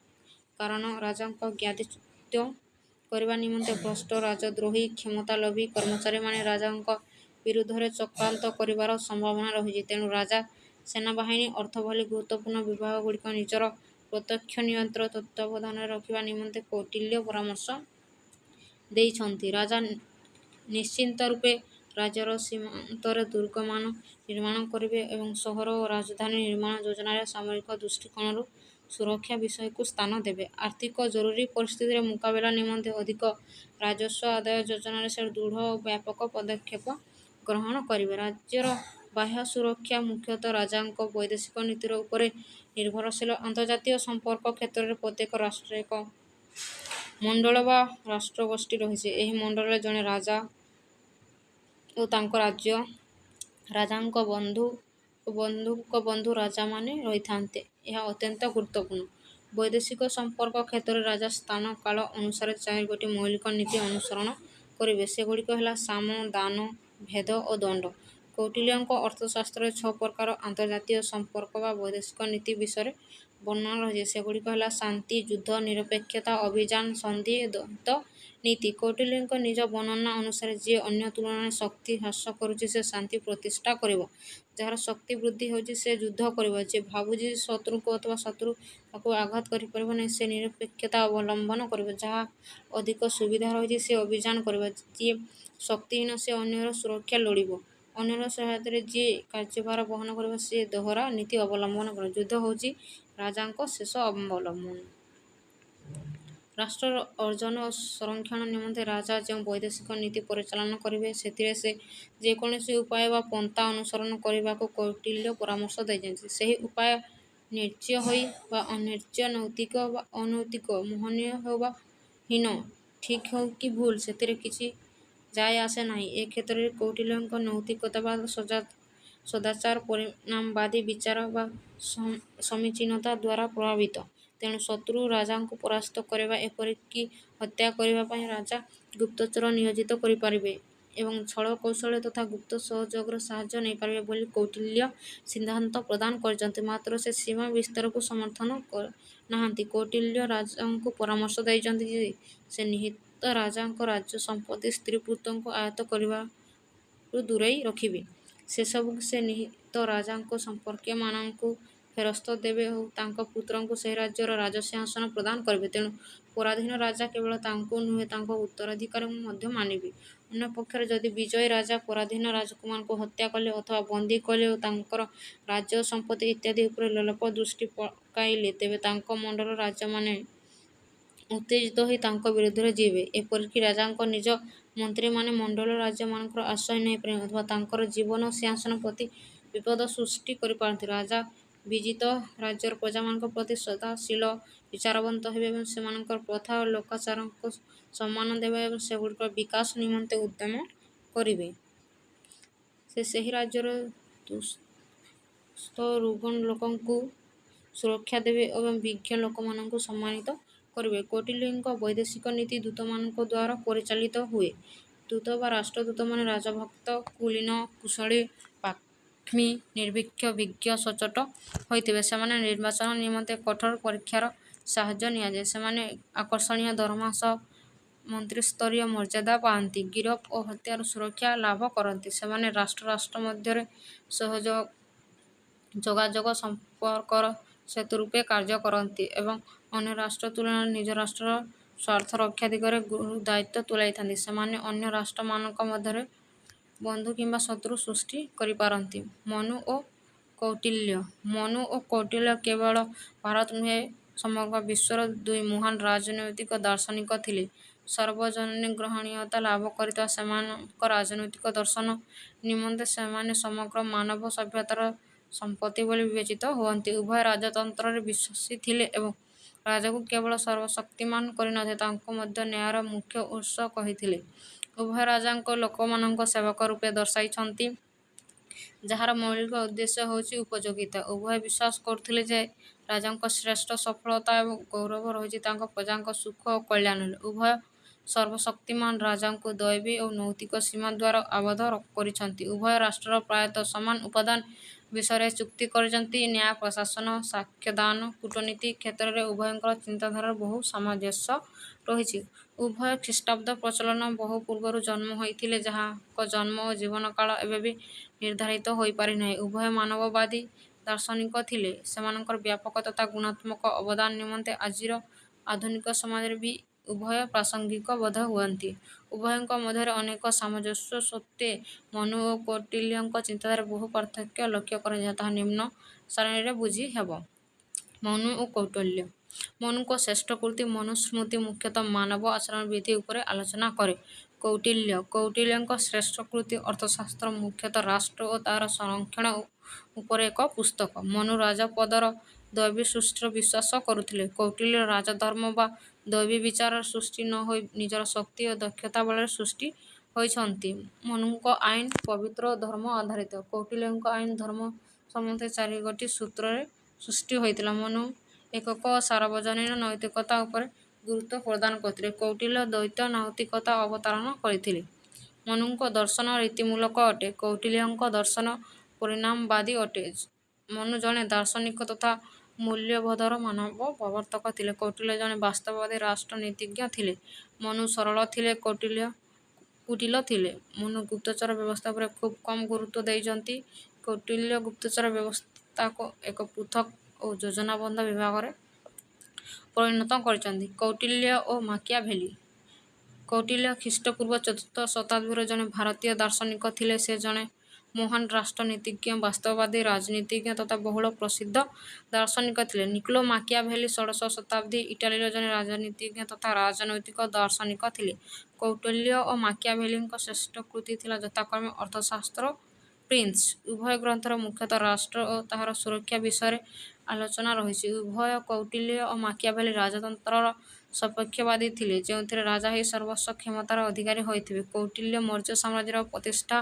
କାରଣ ରାଜାଙ୍କ ଗାଦିଚ୍ୟୁତ କରିବା ନିମନ୍ତେ ଭ୍ରଷ୍ଟ, ରାଜଦ୍ରୋହୀ, କ୍ଷମତାଲୋଭୀ କର୍ମଚାରୀମାନେ ରାଜାଙ୍କ ବିରୁଦ୍ଧରେ ଚକ୍ରାନ୍ତ କରିବାର ସମ୍ଭାବନା ରହିଛି। ତେଣୁ ରାଜା ସେନାବାହିନୀ, ଅର୍ଥ ଭଳି ଗୁରୁତ୍ୱପୂର୍ଣ୍ଣ ବିଭାଗଗୁଡ଼ିକ ନିଜର ପ୍ରତ୍ୟକ୍ଷ ନିୟନ୍ତ୍ରଣ ତତ୍ତ୍ୱାବଧାନରେ ରଖିବା ନିମନ୍ତେ କୌଟିଲ୍ୟ ପରାମର୍ଶ ଦେଇଛନ୍ତି। ରାଜା ନିଶ୍ଚିତ ରୂପେ ରାଜ୍ୟର ସୀମାନ୍ତରେ ଦୁର୍ଗମାନ ନିର୍ମାଣ କରିବେ ଏବଂ ସହର ଓ ରାଜଧାନୀ ନିର୍ମାଣ ଯୋଜନାରେ ସାମରିକ ଦୃଷ୍ଟିକୋଣରୁ ସୁରକ୍ଷା ବିଷୟକୁ ସ୍ଥାନ ଦେବେ। ଆର୍ଥିକ ଜରୁରୀ ପରିସ୍ଥିତିର ମୁକାବିଲା ନିମନ୍ତେ ଅଧିକ ରାଜସ୍ୱ ଆଦାୟ ଯୋଜନାରେ ସେ ଦୃଢ଼ ଓ ବ୍ୟାପକ ପଦକ୍ଷେପ ଗ୍ରହଣ କରିବେ। ରାଜ୍ୟର ବାହ୍ୟ ସୁରକ୍ଷା ମୁଖ୍ୟତଃ ରାଜାଙ୍କ ବୈଦେଶିକ ନୀତି ଉପରେ ନିର୍ଭରଶୀଳ। ଆନ୍ତର୍ଜାତୀୟ ସମ୍ପର୍କ କ୍ଷେତ୍ରରେ ପ୍ରତ୍ୟେକ ରାଷ୍ଟ୍ରରେ ଏକ ମଣ୍ଡଳ ବା ରାଷ୍ଟ୍ରଗୋଷ୍ଠୀ ରହିଛି। ଏହି ମଣ୍ଡଳରେ ଜଣେ ରାଜା ଓ ତାଙ୍କ ରାଜ୍ୟ ରାଜାଙ୍କ ବନ୍ଧୁ ଓ ବନ୍ଧୁଙ୍କ ବନ୍ଧୁ ରାଜାମାନେ ରହିଥାନ୍ତେ। ଏହା ଅତ୍ୟନ୍ତ ଗୁରୁତ୍ୱପୂର୍ଣ୍ଣ। ବୈଦେଶିକ ସମ୍ପର୍କ କ୍ଷେତ୍ରରେ ରାଜା ସ୍ଥାନ କାଳ ଅନୁସାରେ 4ଗୋଟି ମୌଳିକ ନୀତି ଅନୁସରଣ କରିବେ। ସେଗୁଡ଼ିକ ହେଲା ସାମ, ଦାନ, ଭେଦ ଓ ଦଣ୍ଡ। କୌଟିଲ୍ୟଙ୍କ ଅର୍ଥଶାସ୍ତ୍ରରେ 6 ପ୍ରକାର ଆନ୍ତର୍ଜାତୀୟ ସମ୍ପର୍କ ବା ବୈଦେଶିକ ନୀତି ବିଷୟରେ ବର୍ଣ୍ଣନା ରହିଛି। ସେଗୁଡ଼ିକ ହେଲା ଶାନ୍ତି, ଯୁଦ୍ଧ, ନିରପେକ୍ଷତା, ଅଭିଯାନ, ସନ୍ଧି, ଦ୍ୱୈତ ନୀତି। କୌଟିଲ୍ୟଙ୍କ ନିଜ ବର୍ଣ୍ଣନା ଅନୁସାରେ ଯିଏ ଅନ୍ୟ ତୁଳନାରେ ଶକ୍ତି ହ୍ରାସ କରୁଛି ସେ ଶାନ୍ତି ପ୍ରତିଷ୍ଠା କରିବ। ଯାହାର ଶକ୍ତି ବୃଦ୍ଧି ହେଉଛି ସେ ଯୁଦ୍ଧ କରିବ। ଯିଏ ଭାବୁଛି ଶତ୍ରୁକୁ ଅଥବା ଶତ୍ରୁ ତାକୁ ଆଘାତ କରିପାରିବ ନାହିଁ ସେ ନିରପେକ୍ଷତା ଅବଲମ୍ବନ କରିବ। ଯାହା ଅଧିକ ସୁବିଧା ରହିଛି ସେ ଅଭିଯାନ କରିବ। ଯିଏ ଶକ୍ତିହୀନ ସେ ଅନ୍ୟର ସୁରକ୍ଷା ଲୋଡ଼ିବ। ଅନ୍ୟର ସହାୟତାରେ ଯିଏ କାର୍ଯ୍ୟଭାର ବହନ କରିବ ସେ ଦୋହରା ନୀତି ଅବଲମ୍ବନ କରିବ। ଯୁଦ୍ଧ ହେଉଛି ରାଜାଙ୍କ ଶେଷ ଅବଲମ୍ବନ। ରାଷ୍ଟ୍ରର ଅର୍ଜନ ଓ ସଂରକ୍ଷଣ ନିମନ୍ତେ ରାଜା ଯେଉଁ ବୈଦେଶିକ ନୀତି ପରିଚାଳନା କରିବେ ସେଥିରେ ସେ ଯେକୌଣସି ଉପାୟ ବା ପନ୍ଥା ଅନୁସରଣ କରିବାକୁ କୌଟିଲ୍ୟ ପରାମର୍ଶ ଦେଇଛନ୍ତି। ସେହି ଉପାୟ ନ୍ୟାଯ୍ୟ ହୋଇ ବା ଅନ୍ୟାଯ୍ୟ, ନୈତିକ ବା ଅନୈତିକ, ମୋହନୀୟ ହେଉ ବା ହୀନ, ଠିକ୍ ହେଉ କି ଭୁଲ ସେଥିରେ କିଛି ଯାଏ ଆସେ ନାହିଁ। ଏ କ୍ଷେତ୍ରରେ କୌଟିଲ୍ୟଙ୍କ ନୈତିକତାବାଦ ସଦାଚାର, ପରିଣାମବାଦୀ ବିଚାର ବା ସମୀଚୀନତା ଦ୍ୱାରା ପ୍ରଭାବିତ। ତେଣୁ ଶତ୍ରୁ ରାଜାଙ୍କୁ ପରାସ୍ତ କରିବା ଏପରିକି ହତ୍ୟା କରିବା ପାଇଁ ରାଜା ଗୁପ୍ତଚର ନିୟୋଜିତ କରିପାରିବେ ଏବଂ ଛଳ କୌଶଳ ତଥା ଗୁପ୍ତ ସହଯୋଗର ସାହାଯ୍ୟ ନେଇପାରିବେ ବୋଲି କୌଟିଲ୍ୟ ସିଦ୍ଧାନ୍ତ ପ୍ରଦାନ କରିଛନ୍ତି। ମାତ୍ର ସେ ସୀମା ବିସ୍ତାରକୁ ସମର୍ଥନ ନାହାନ୍ତି। କୌଟିଲ୍ୟ ରାଜାଙ୍କୁ ପରାମର୍ଶ ଦେଇଛନ୍ତି ଯେ ସେ ନିହିତ ରାଜାଙ୍କ ରାଜ୍ୟ ସମ୍ପତ୍ତି ସ୍ତ୍ରୀ ପୁତ୍ରଙ୍କୁ ଆୟତ୍ତ କରିବାରୁ ଦୂରେଇ ରଖିବେ। ସେସବୁକୁ ସେ ନିହିତ ରାଜାଙ୍କ ସମ୍ପର୍କୀୟମାନଙ୍କୁ ଫେରସ୍ତ ଦେବେ ଓ ତାଙ୍କ ପୁତ୍ରଙ୍କୁ ସେହି ରାଜ୍ୟର ରାଜସିଂହାସନ ପ୍ରଦାନ କରିବେ। ତେଣୁ ପରାଧୀନ ରାଜା କେବଳ ତାଙ୍କୁ ନୁହେଁ ତାଙ୍କ ଉତ୍ତରାଧିକାରୀଙ୍କୁ ମଧ୍ୟ ମାନିବେ। ଅନ୍ୟପକ୍ଷରେ ଯଦି ବିଜୟୀ ରାଜା ପରାଧୀନ ରାଜକୁମାରଙ୍କୁ ହତ୍ୟା କଲେ ଅଥବା ବନ୍ଦୀ କଲେ ଓ ତାଙ୍କର ରାଜ୍ୟ ସମ୍ପତ୍ତି ଇତ୍ୟାଦି ଉପରେ ଲୋଲୁପ ଦୃଷ୍ଟି ପକାଇଲେ ତେବେ ତାଙ୍କ ମଣ୍ଡଳର ରାଜାମାନେ ଉତ୍ତେଜିତ ହୋଇ ତାଙ୍କ ବିରୁଦ୍ଧରେ ଯିବେ। ଏପରିକି ରାଜାଙ୍କ ନିଜ ମନ୍ତ୍ରୀମାନେ ମଣ୍ଡଳର ରାଜ୍ୟମାନଙ୍କର ଆଶ୍ରୟ ନେଇପାରନ୍ତି ଅଥବା ତାଙ୍କର ଜୀବନ ଓ ସିଂହାସନ ପ୍ରତି ବିପଦ ସୃଷ୍ଟି କରିପାରନ୍ତି। ରାଜା ବିଜିତ ରାଜ୍ୟର ପ୍ରଜାମାନଙ୍କ ପ୍ରତି ସଦାଶୀଳ, ବିଚାରବନ୍ତ ହେବେ ଏବଂ ସେମାନଙ୍କର ପ୍ରଥା ଓ ଲୋକାଚାରକୁ ସମ୍ମାନ ଦେବେ ଏବଂ ସେଗୁଡ଼ିକର ବିକାଶ ନିମନ୍ତେ ଉଦ୍ୟମ କରିବେ। ସେ ସେହି ରାଜ୍ୟର ଦୁଃସ୍ଥ ରୁଗ୍ଣ ଲୋକଙ୍କୁ ସୁରକ୍ଷା ଦେବେ ଏବଂ ବିଜ୍ଞ ଲୋକମାନଙ୍କୁ ସମ୍ମାନିତ କରିବେ। କୌଟିଲ୍ୟଙ୍କ ବୈଦେଶିକ ନୀତି ଦୂତମାନଙ୍କ ଦ୍ୱାରା ପରିଚାଳିତ ହୁଏ। ଦୂତ ବା ରାଷ୍ଟ୍ରଦୂତମାନେ ରାଜଭକ୍ତ, କୁଳୀନ, କୁଶଳୀ, ପାକ୍ଷ୍ମୀ, ନିର୍ଭୀକ, ବିଜ୍ଞ, ସଚ୍ଚୋଟ ହୋଇଥିବେ। ସେମାନେ ନିର୍ବାଚନ ନିମନ୍ତେ କଠୋର ପରୀକ୍ଷାର ସାହାଯ୍ୟ ନିଆଯାଏ। ସେମାନେ ଆକର୍ଷଣୀୟ ଦରମା ସହ ମନ୍ତ୍ରୀସ୍ତରୀୟ ମର୍ଯ୍ୟାଦା ପାଆନ୍ତି। ଗିରଫ ଓ ହତ୍ୟାରୁ ସୁରକ୍ଷା ଲାଭ କରନ୍ତି। ସେମାନେ ରାଷ୍ଟ୍ର ରାଷ୍ଟ୍ର ମଧ୍ୟରେ ଯୋଗାଯୋଗ ସମ୍ପର୍କର ସେତୁ ରୂପେ କାର୍ଯ୍ୟ କରନ୍ତି ଏବଂ ଅନ୍ୟ ରାଷ୍ଟ୍ର ତୁଳନାରେ ନିଜ ରାଷ୍ଟ୍ରର ସ୍ୱାର୍ଥ ରକ୍ଷା ଦିଗରେ ଗୁରୁ ଦାୟିତ୍ୱ ତୁଲାଇଥାନ୍ତି। ସେମାନେ ଅନ୍ୟ ରାଷ୍ଟ୍ରମାନଙ୍କ ମଧ୍ୟରେ ବନ୍ଧୁ କିମ୍ବା ଶତ୍ରୁ ସୃଷ୍ଟି କରିପାରନ୍ତି। ମନୁ ଓ କୌଟିଲ୍ୟ। ମନୁ ଓ କୌଟିଲ୍ୟ କେବଳ ଭାରତ ନୁହେଁ ସମଗ୍ର ବିଶ୍ୱର ଦୁଇ ମହାନ ରାଜନୈତିକ ଦାର୍ଶନିକ ଥିଲେ। ସାର୍ବଜନୀନ ଗ୍ରହଣୀୟତା ଲାଭ କରିଥିବା ସେମାନଙ୍କ ରାଜନୈତିକ ଦର୍ଶନ ନିମନ୍ତେ ସେମାନେ ସମଗ୍ର ମାନବ ସଭ୍ୟତାର ସମ୍ପତ୍ତି ବୋଲି ବିବେଚିତ ହୁଅନ୍ତି। ଉଭୟ ରାଜତନ୍ତ୍ରରେ ବିଶ୍ୱାସୀ ଥିଲେ ଏବଂ ରାଜାକୁ କେବଳ ସର୍ବଶକ୍ତିମାନ କରିନଥିଲେ ତାଙ୍କୁ ମଧ୍ୟ ନ୍ୟାୟର ମୁଖ୍ୟ ଉତ୍ସ କହିଥିଲେ। ଉଭୟ ରାଜାଙ୍କୁ ଲୋକମାନଙ୍କ ସେବକ ରୂପେ ଦର୍ଶାଇଛନ୍ତି ଯାହାର ମୌଳିକ ଉଦ୍ଦେଶ୍ୟ ହେଉଛି ଉପଯୋଗିତା। ଉଭୟ ବିଶ୍ୱାସ କରୁଥିଲେ ଯେ ରାଜାଙ୍କ ଶ୍ରେଷ୍ଠ ସଫଳତା ଏବଂ ଗୌରବ ରହିଛି ତାଙ୍କ ପ୍ରଜାଙ୍କ ସୁଖ ଓ କଲ୍ୟାଣରେ। ଉଭୟ ସର୍ବଶକ୍ତିମାନ ରାଜାଙ୍କୁ ଦୈବୀ ଓ ନୈତିକ ସୀମା ଦ୍ୱାରା ଆବଦ୍ଧ କରିଛନ୍ତି। ଉଭୟ ରାଷ୍ଟ୍ରର ପ୍ରାୟତଃ ସମାନ ଉପାଦାନ ବିଷୟରେ ଚୁକ୍ତି କରିଛନ୍ତି। ନ୍ୟାୟ, ପ୍ରଶାସନ, ସାକ୍ଷ୍ୟଦାନ, କୂଟନୀତି କ୍ଷେତ୍ରରେ ଉଭୟଙ୍କର ଚିନ୍ତାଧାରାର ବହୁ ସାମଞ୍ଜସ୍ୟ ରହିଛି। ଉଭୟ ଖ୍ରୀଷ୍ଟାବ୍ଦ ପ୍ରଚଳନ ବହୁ ପୂର୍ବରୁ ଜନ୍ମ ହୋଇଥିଲେ ଯାହାଙ୍କ ଜନ୍ମ ଓ ଜୀବନକାଳ ଏବେ ବି ନିର୍ଦ୍ଧାରିତ ହୋଇପାରିନାହିଁ। ଉଭୟ ମାନବବାଦୀ ଦାର୍ଶନିକ ଥିଲେ। ସେମାନଙ୍କର ବ୍ୟାପକ ତଥା ଗୁଣାତ୍ମକ ଅବଦାନ ନିମନ୍ତେ ଆଜିର ଆଧୁନିକ ସମାଜରେ ବି ଉଭୟ ପ୍ରାସଙ୍ଗିକ ବୋଧ ହୁଅନ୍ତି। ଉଭୟଙ୍କ ମଧ୍ୟରେ ଅନେକ ସାମଞ୍ଜସ୍ୟ ସତ୍ତ୍ୱେ ମନୁ ଓ କୌଟିଲ୍ୟଙ୍କ ଚିନ୍ତାଧାରାରେ ବହୁ ପାର୍ଥକ୍ୟ ଲକ୍ଷ୍ୟ କରାଯାଏ। ତାହା ନିମ୍ନ ସାରଣୀରେ ବୁଝି ହେବ। ମନୁ ଓ କୌଟିଲ୍ୟ। ମନୁଙ୍କ ଶ୍ରେଷ୍ଠ କୃତି ମନୁସ୍ମୃତି ମୁଖ୍ୟତଃ ମାନବ ଆଚରଣ ବିଧି ଉପରେ ଆଲୋଚନା କରେ। କୌଟିଲ୍ୟଙ୍କ ଶ୍ରେଷ୍ଠ କୃତି ଅର୍ଥଶାସ୍ତ୍ର ମୁଖ୍ୟତଃ ରାଷ୍ଟ୍ର ଓ ତାହାର ସଂରକ୍ଷଣ ଉପରେ ଏକ ପୁସ୍ତକ। ମନୁ ରାଜପଦର ଦୈବୀ ସୃଷ୍ଟିର ବିଶ୍ୱାସ କରୁଥିଲେ। କୌଟିଲ୍ୟ ରାଜଧର୍ମ ବା ଦୈବୀ ବିଚାରର ସୃଷ୍ଟି ନ ହୋଇ ନିଜର ଶକ୍ତି ଓ ଦକ୍ଷତା ବଳରେ ସୃଷ୍ଟି ହୋଇଛନ୍ତି। ମନୁଙ୍କ ଆଇନ ପବିତ୍ର ଓ ଧର୍ମ ଆଧାରିତ। କୌଟିଲ୍ୟଙ୍କ ଆଇନ ଧର୍ମ ସମ୍ବନ୍ଧରେ ଚାରିଗୋଟି ସୂତ୍ରରେ ସୃଷ୍ଟି ହୋଇଥିଲା। ମନୁ ଏକକ ଓ ସାର୍ବଜନୀନ ନୈତିକତା ଉପରେ ଗୁରୁତ୍ୱ ପ୍ରଦାନ କରିଥିଲେ। କୌଟିଲ୍ୟ ଦ୍ୱୈତ ନୈତିକତା ଅବତାରଣ କରିଥିଲେ। ମନୁଙ୍କ ଦର୍ଶନ ରୀତିମୂଳକ ଅଟେ। କୌଟିଲ୍ୟଙ୍କ ଦର୍ଶନ ପରିଣାମବାଦୀ ଅଟେ। ମନୁ ଜଣେ ଦାର୍ଶନିକ ତଥା ମୂଲ୍ୟବୋଧର ମାନବ ପ୍ରବର୍ତ୍ତକ ଥିଲେ। କୌଟିଲ୍ୟ ଜଣେ ବାସ୍ତବବାଦୀ ରାଷ୍ଟ୍ରନୀତିଜ୍ଞ ଥିଲେ। ମନୁ ସରଳ ଥିଲେ, କୌଟିଲ୍ୟ କୁଟିଳ ଥିଲେ। ମନୁ ଗୁପ୍ତଚର ବ୍ୟବସ୍ଥା ଉପରେ ଖୁବ୍ କମ୍ ଗୁରୁତ୍ୱ ଦେଇଛନ୍ତି। କୌଟିଲ୍ୟ ଗୁପ୍ତଚର ବ୍ୟବସ୍ଥାକୁ ଏକ ପୃଥକ୍ ଓ ଯୋଜନାବଦ୍ଧ ବିଭାଗରେ ପରିଣତ କରିଛନ୍ତି। କୌଟିଲ୍ୟ ଓ ମାକିଆଭେଲି। କୌଟିଲ୍ୟ ଖ୍ରୀଷ୍ଟପୂର୍ବ ଚତୁର୍ଥ ଶତାବ୍ଦୀର ଜଣେ ଭାରତୀୟ ଦାର୍ଶନିକ ଥିଲେ। ସେ ଜଣେ ମହାନ୍ ରାଷ୍ଟ୍ରନୀତିଜ୍ଞ, ବାସ୍ତବବାଦୀ ରାଜନୀତିଜ୍ଞ ତଥା ବହୁଳ ପ୍ରସିଦ୍ଧ ଦାର୍ଶନିକ ଥିଲେ। ନିକୋଲୋ ମାକିଆଭେଲି ଷୋଡ଼ଶ ଶତାବ୍ଦୀ ଇଟାଲୀର ଜଣେ ରାଜନୀତିଜ୍ଞ ତଥା ରାଜନୈତିକ ଦାର୍ଶନିକ ଥିଲେ। କୌଟିଲ୍ୟ ଓ ମାକିଆଭେଲିଙ୍କ ଶ୍ରେଷ୍ଠ କୃତି ଥିଲା ଯଥାକ୍ରମେ ଅର୍ଥଶାସ୍ତ୍ର ଓ ପ୍ରିନ୍ସ। ଉଭୟ ଗ୍ରନ୍ଥରେ ମୁଖ୍ୟତଃ ରାଷ୍ଟ୍ର ଓ ତାହାର ସୁରକ୍ଷା ବିଷୟରେ ଆଲୋଚନା ରହିଛି। ଉଭୟ କୌଟିଲ୍ୟ ଓ ମାକିଆଭେଲି ରାଜତନ୍ତ୍ରର ସପକ୍ଷବାଦୀ ଥିଲେ, ଯେଉଁଥିରେ ରାଜା ହିଁ ସର୍ବସ୍ୱ କ୍ଷମତାର ଅଧିକାରୀ ହୋଇଥିବେ। କୌଟିଲ୍ୟ ମୌର୍ଯ୍ୟ ସାମ୍ରାଜ୍ୟର ପ୍ରତିଷ୍ଠା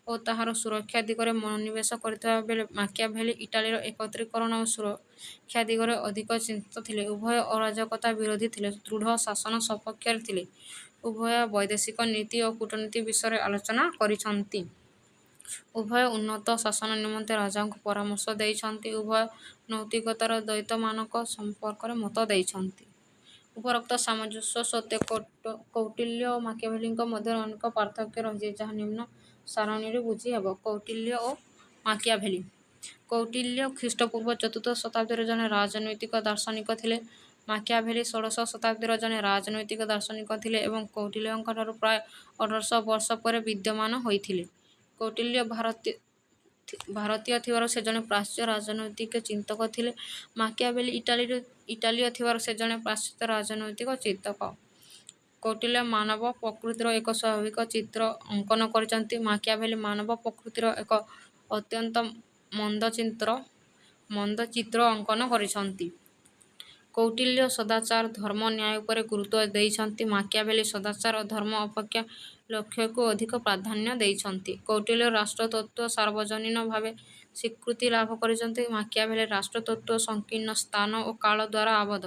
ଓ ତାହାର ସୁରକ୍ଷା ଦିଗରେ ମନୋନିବେଶ କରିଥିବା ବେଳେ ମାକିଆଭେଲି ଇଟାଲୀର ଏକତ୍ରୀକରଣ ଓ ସୁରକ୍ଷା ଦିଗରେ ଅଧିକ ଚିନ୍ତିତ ଥିଲେ। ଉଭୟ ଅରାଜକତା ବିରୋଧୀ ଥିଲେ, ଦୃଢ଼ ଶାସନ ସପକ୍ଷରେ ଥିଲେ। ଉଭୟ ବୈଦେଶିକ ନୀତି ଓ କୂଟନୀତି ବିଷୟରେ ଆଲୋଚନା କରିଛନ୍ତି। ଉଭୟ ଉନ୍ନତ ଶାସନ ନିମନ୍ତେ ରାଜାଙ୍କୁ ପରାମର୍ଶ ଦେଇଛନ୍ତି। ଉଭୟ ନୈତିକତାର ଦ୍ୱୈତମାନଙ୍କ ସମ୍ପର୍କରେ ମତ ଦେଇଛନ୍ତି। ଉପରୋକ୍ତ ସାମଞ୍ଜସ୍ୟ ସତ୍ତ୍ୱେ କୌଟିଲ୍ୟ ଓ ମାକିଆଭେଲିଙ୍କ ମଧ୍ୟରେ ଅନେକ ପାର୍ଥକ୍ୟ ରହିଛି, ଯାହା ନିମ୍ନ ସାରଣୀରୁ ବୁଝି ହେବ। କୌଟିଲ୍ୟ ଓ ମାକିଆଭେଲି। କୌଟିଲ୍ୟ ଖ୍ରୀଷ୍ଟପୂର୍ବ ଚତୁର୍ଥ ଶତାବ୍ଦୀର ଜଣେ ରାଜନୈତିକ ଦାର୍ଶନିକ ଥିଲେ। ମାକିଆଭେଲି ଷୋଡ଼ଶ ଶତାବ୍ଦୀର ଜଣେ ରାଜନୈତିକ ଦାର୍ଶନିକ ଥିଲେ ଏବଂ କୌଟିଲ୍ୟଙ୍କଠାରୁ ପ୍ରାୟ 1800 ବର୍ଷ ପରେ ବିଦ୍ୟମାନ ହୋଇଥିଲେ। କୌଟିଲ୍ୟ ଭାରତୀୟ ଥିବାରୁ ସେ ଜଣେ ପ୍ରାଚ୍ୟ ରାଜନୈତିକ ଚିନ୍ତକ ଥିଲେ। ମାକିଆଭେଲି ଇଟାଲୀୟ ଥିବାରୁ ସେ ଜଣେ ପାଶ୍ଚାତ୍ୟ ରାଜନୈତିକ ଚିନ୍ତକ। କୌଟିଲ୍ୟ ମାନବ ପ୍ରକୃତିର ଏକ ସ୍ୱାଭାବିକ ଚିତ୍ର ଅଙ୍କନ କରିଛନ୍ତି। ମାକିଆଭେଲି ମାନବ ପ୍ରକୃତିର ଏକ ଅତ୍ୟନ୍ତ ମନ୍ଦ ଚିତ୍ର ଅଙ୍କନ କରିଛନ୍ତି। କୌଟିଲ୍ୟ ସଦାଚାର, ଧର୍ମ, ନ୍ୟାୟ ଉପରେ ଗୁରୁତ୍ୱ ଦେଇଛନ୍ତି। ମାକିଆଭେଲି ସଦାଚାର ଓ ଧର୍ମ ଅପେକ୍ଷା ଲକ୍ଷ୍ୟକୁ ଅଧିକ ପ୍ରାଧାନ୍ୟ ଦେଇଛନ୍ତି। କୌଟିଲ୍ୟ ରାଷ୍ଟ୍ରତତ୍ତ୍ୱ ସାର୍ବଜନୀନ ଭାବେ ସ୍ୱୀକୃତି ଲାଭ କରିଛନ୍ତି। ମାକିଆଭେଲି ରାଷ୍ଟ୍ରତତ୍ତ୍ୱ ସଂକୀର୍ଣ୍ଣ ସ୍ଥାନ ଓ କାଳ ଦ୍ୱାରା ଆବଦ୍ଧ।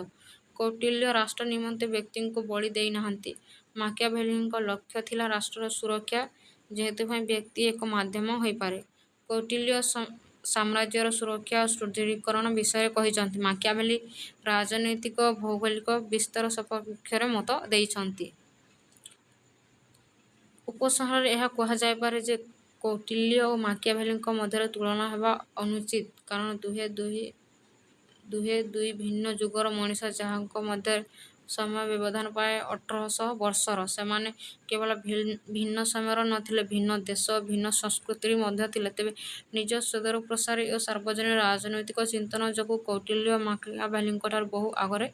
କୌଟିଲ୍ୟ ରାଷ୍ଟ୍ର ନିମନ୍ତେ ବ୍ୟକ୍ତିଙ୍କୁ ବଳି ଦେଇନାହାନ୍ତି। ମାକିଆଭେଲିଙ୍କ ଲକ୍ଷ୍ୟ ଥିଲା ରାଷ୍ଟ୍ରର ସୁରକ୍ଷା, ଯେଉଁଥିପାଇଁ ବ୍ୟକ୍ତି ଏକ ମାଧ୍ୟମ ହୋଇପାରେ। କୌଟିଲ୍ୟ ସାମ୍ରାଜ୍ୟର ସୁରକ୍ଷା ଓ ସୁଦୃଢ଼ୀକରଣ ବିଷୟରେ କହିଛନ୍ତି। ମାକିଆଭେଲି ରାଜନୈତିକ ଓ ଭୌଗୋଳିକ ବିସ୍ତାର ସପକ୍ଷରେ ମତ ଦେଇଛନ୍ତି। ଉପସଂହାରରେ ଏହା କୁହାଯାଇପାରେ ଯେ କୌଟିଲ୍ୟ ଓ ମାକିଆଭେଲିଙ୍କ ମଧ୍ୟରେ ତୁଳନା ହେବା ଅନୁଚିତ, କାରଣ ଦୁହେଁ ଦୁଇ ଭିନ୍ନ ଯୁଗର ମଣିଷ, ଯାହାଙ୍କ ମଧ୍ୟରେ ସମୟ ବ୍ୟବଧାନ ପ୍ରାୟ 1800 ବର୍ଷର। ସେମାନେ କେବଳ ଭିନ୍ନ ସମୟର ନଥିଲେ, ଭିନ୍ନ ଦେଶ ଓ ଭିନ୍ନ ସଂସ୍କୃତିର ମଧ୍ୟ ଥିଲେ। ତେବେ ନିଜ ସୁଦୂରପ୍ରସାରୀ ଓ ସାର୍ବଜନୀନ ରାଜନୈତିକ ଚିନ୍ତନ ଯୋଗୁଁ କୌଟିଲ୍ୟ ମାକିଆଭେଲିଙ୍କଠାରୁ ବହୁ ଆଗରେ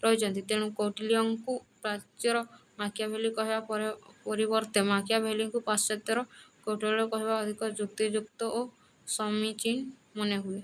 ରହିଛନ୍ତି। ତେଣୁ କୌଟିଲ୍ୟଙ୍କୁ ପ୍ରାଚ୍ୟର ମାକିଆଭେଲି କହିବା ପରିବର୍ତ୍ତେ ମାକିଆଭେଲିଙ୍କୁ ପାଶ୍ଚାତ୍ୟର କୌଟିଲ୍ୟ କହିବା ଅଧିକ ଯୁକ୍ତିଯୁକ୍ତ ଓ ସମୀଚୀନ ମନେହୁଏ।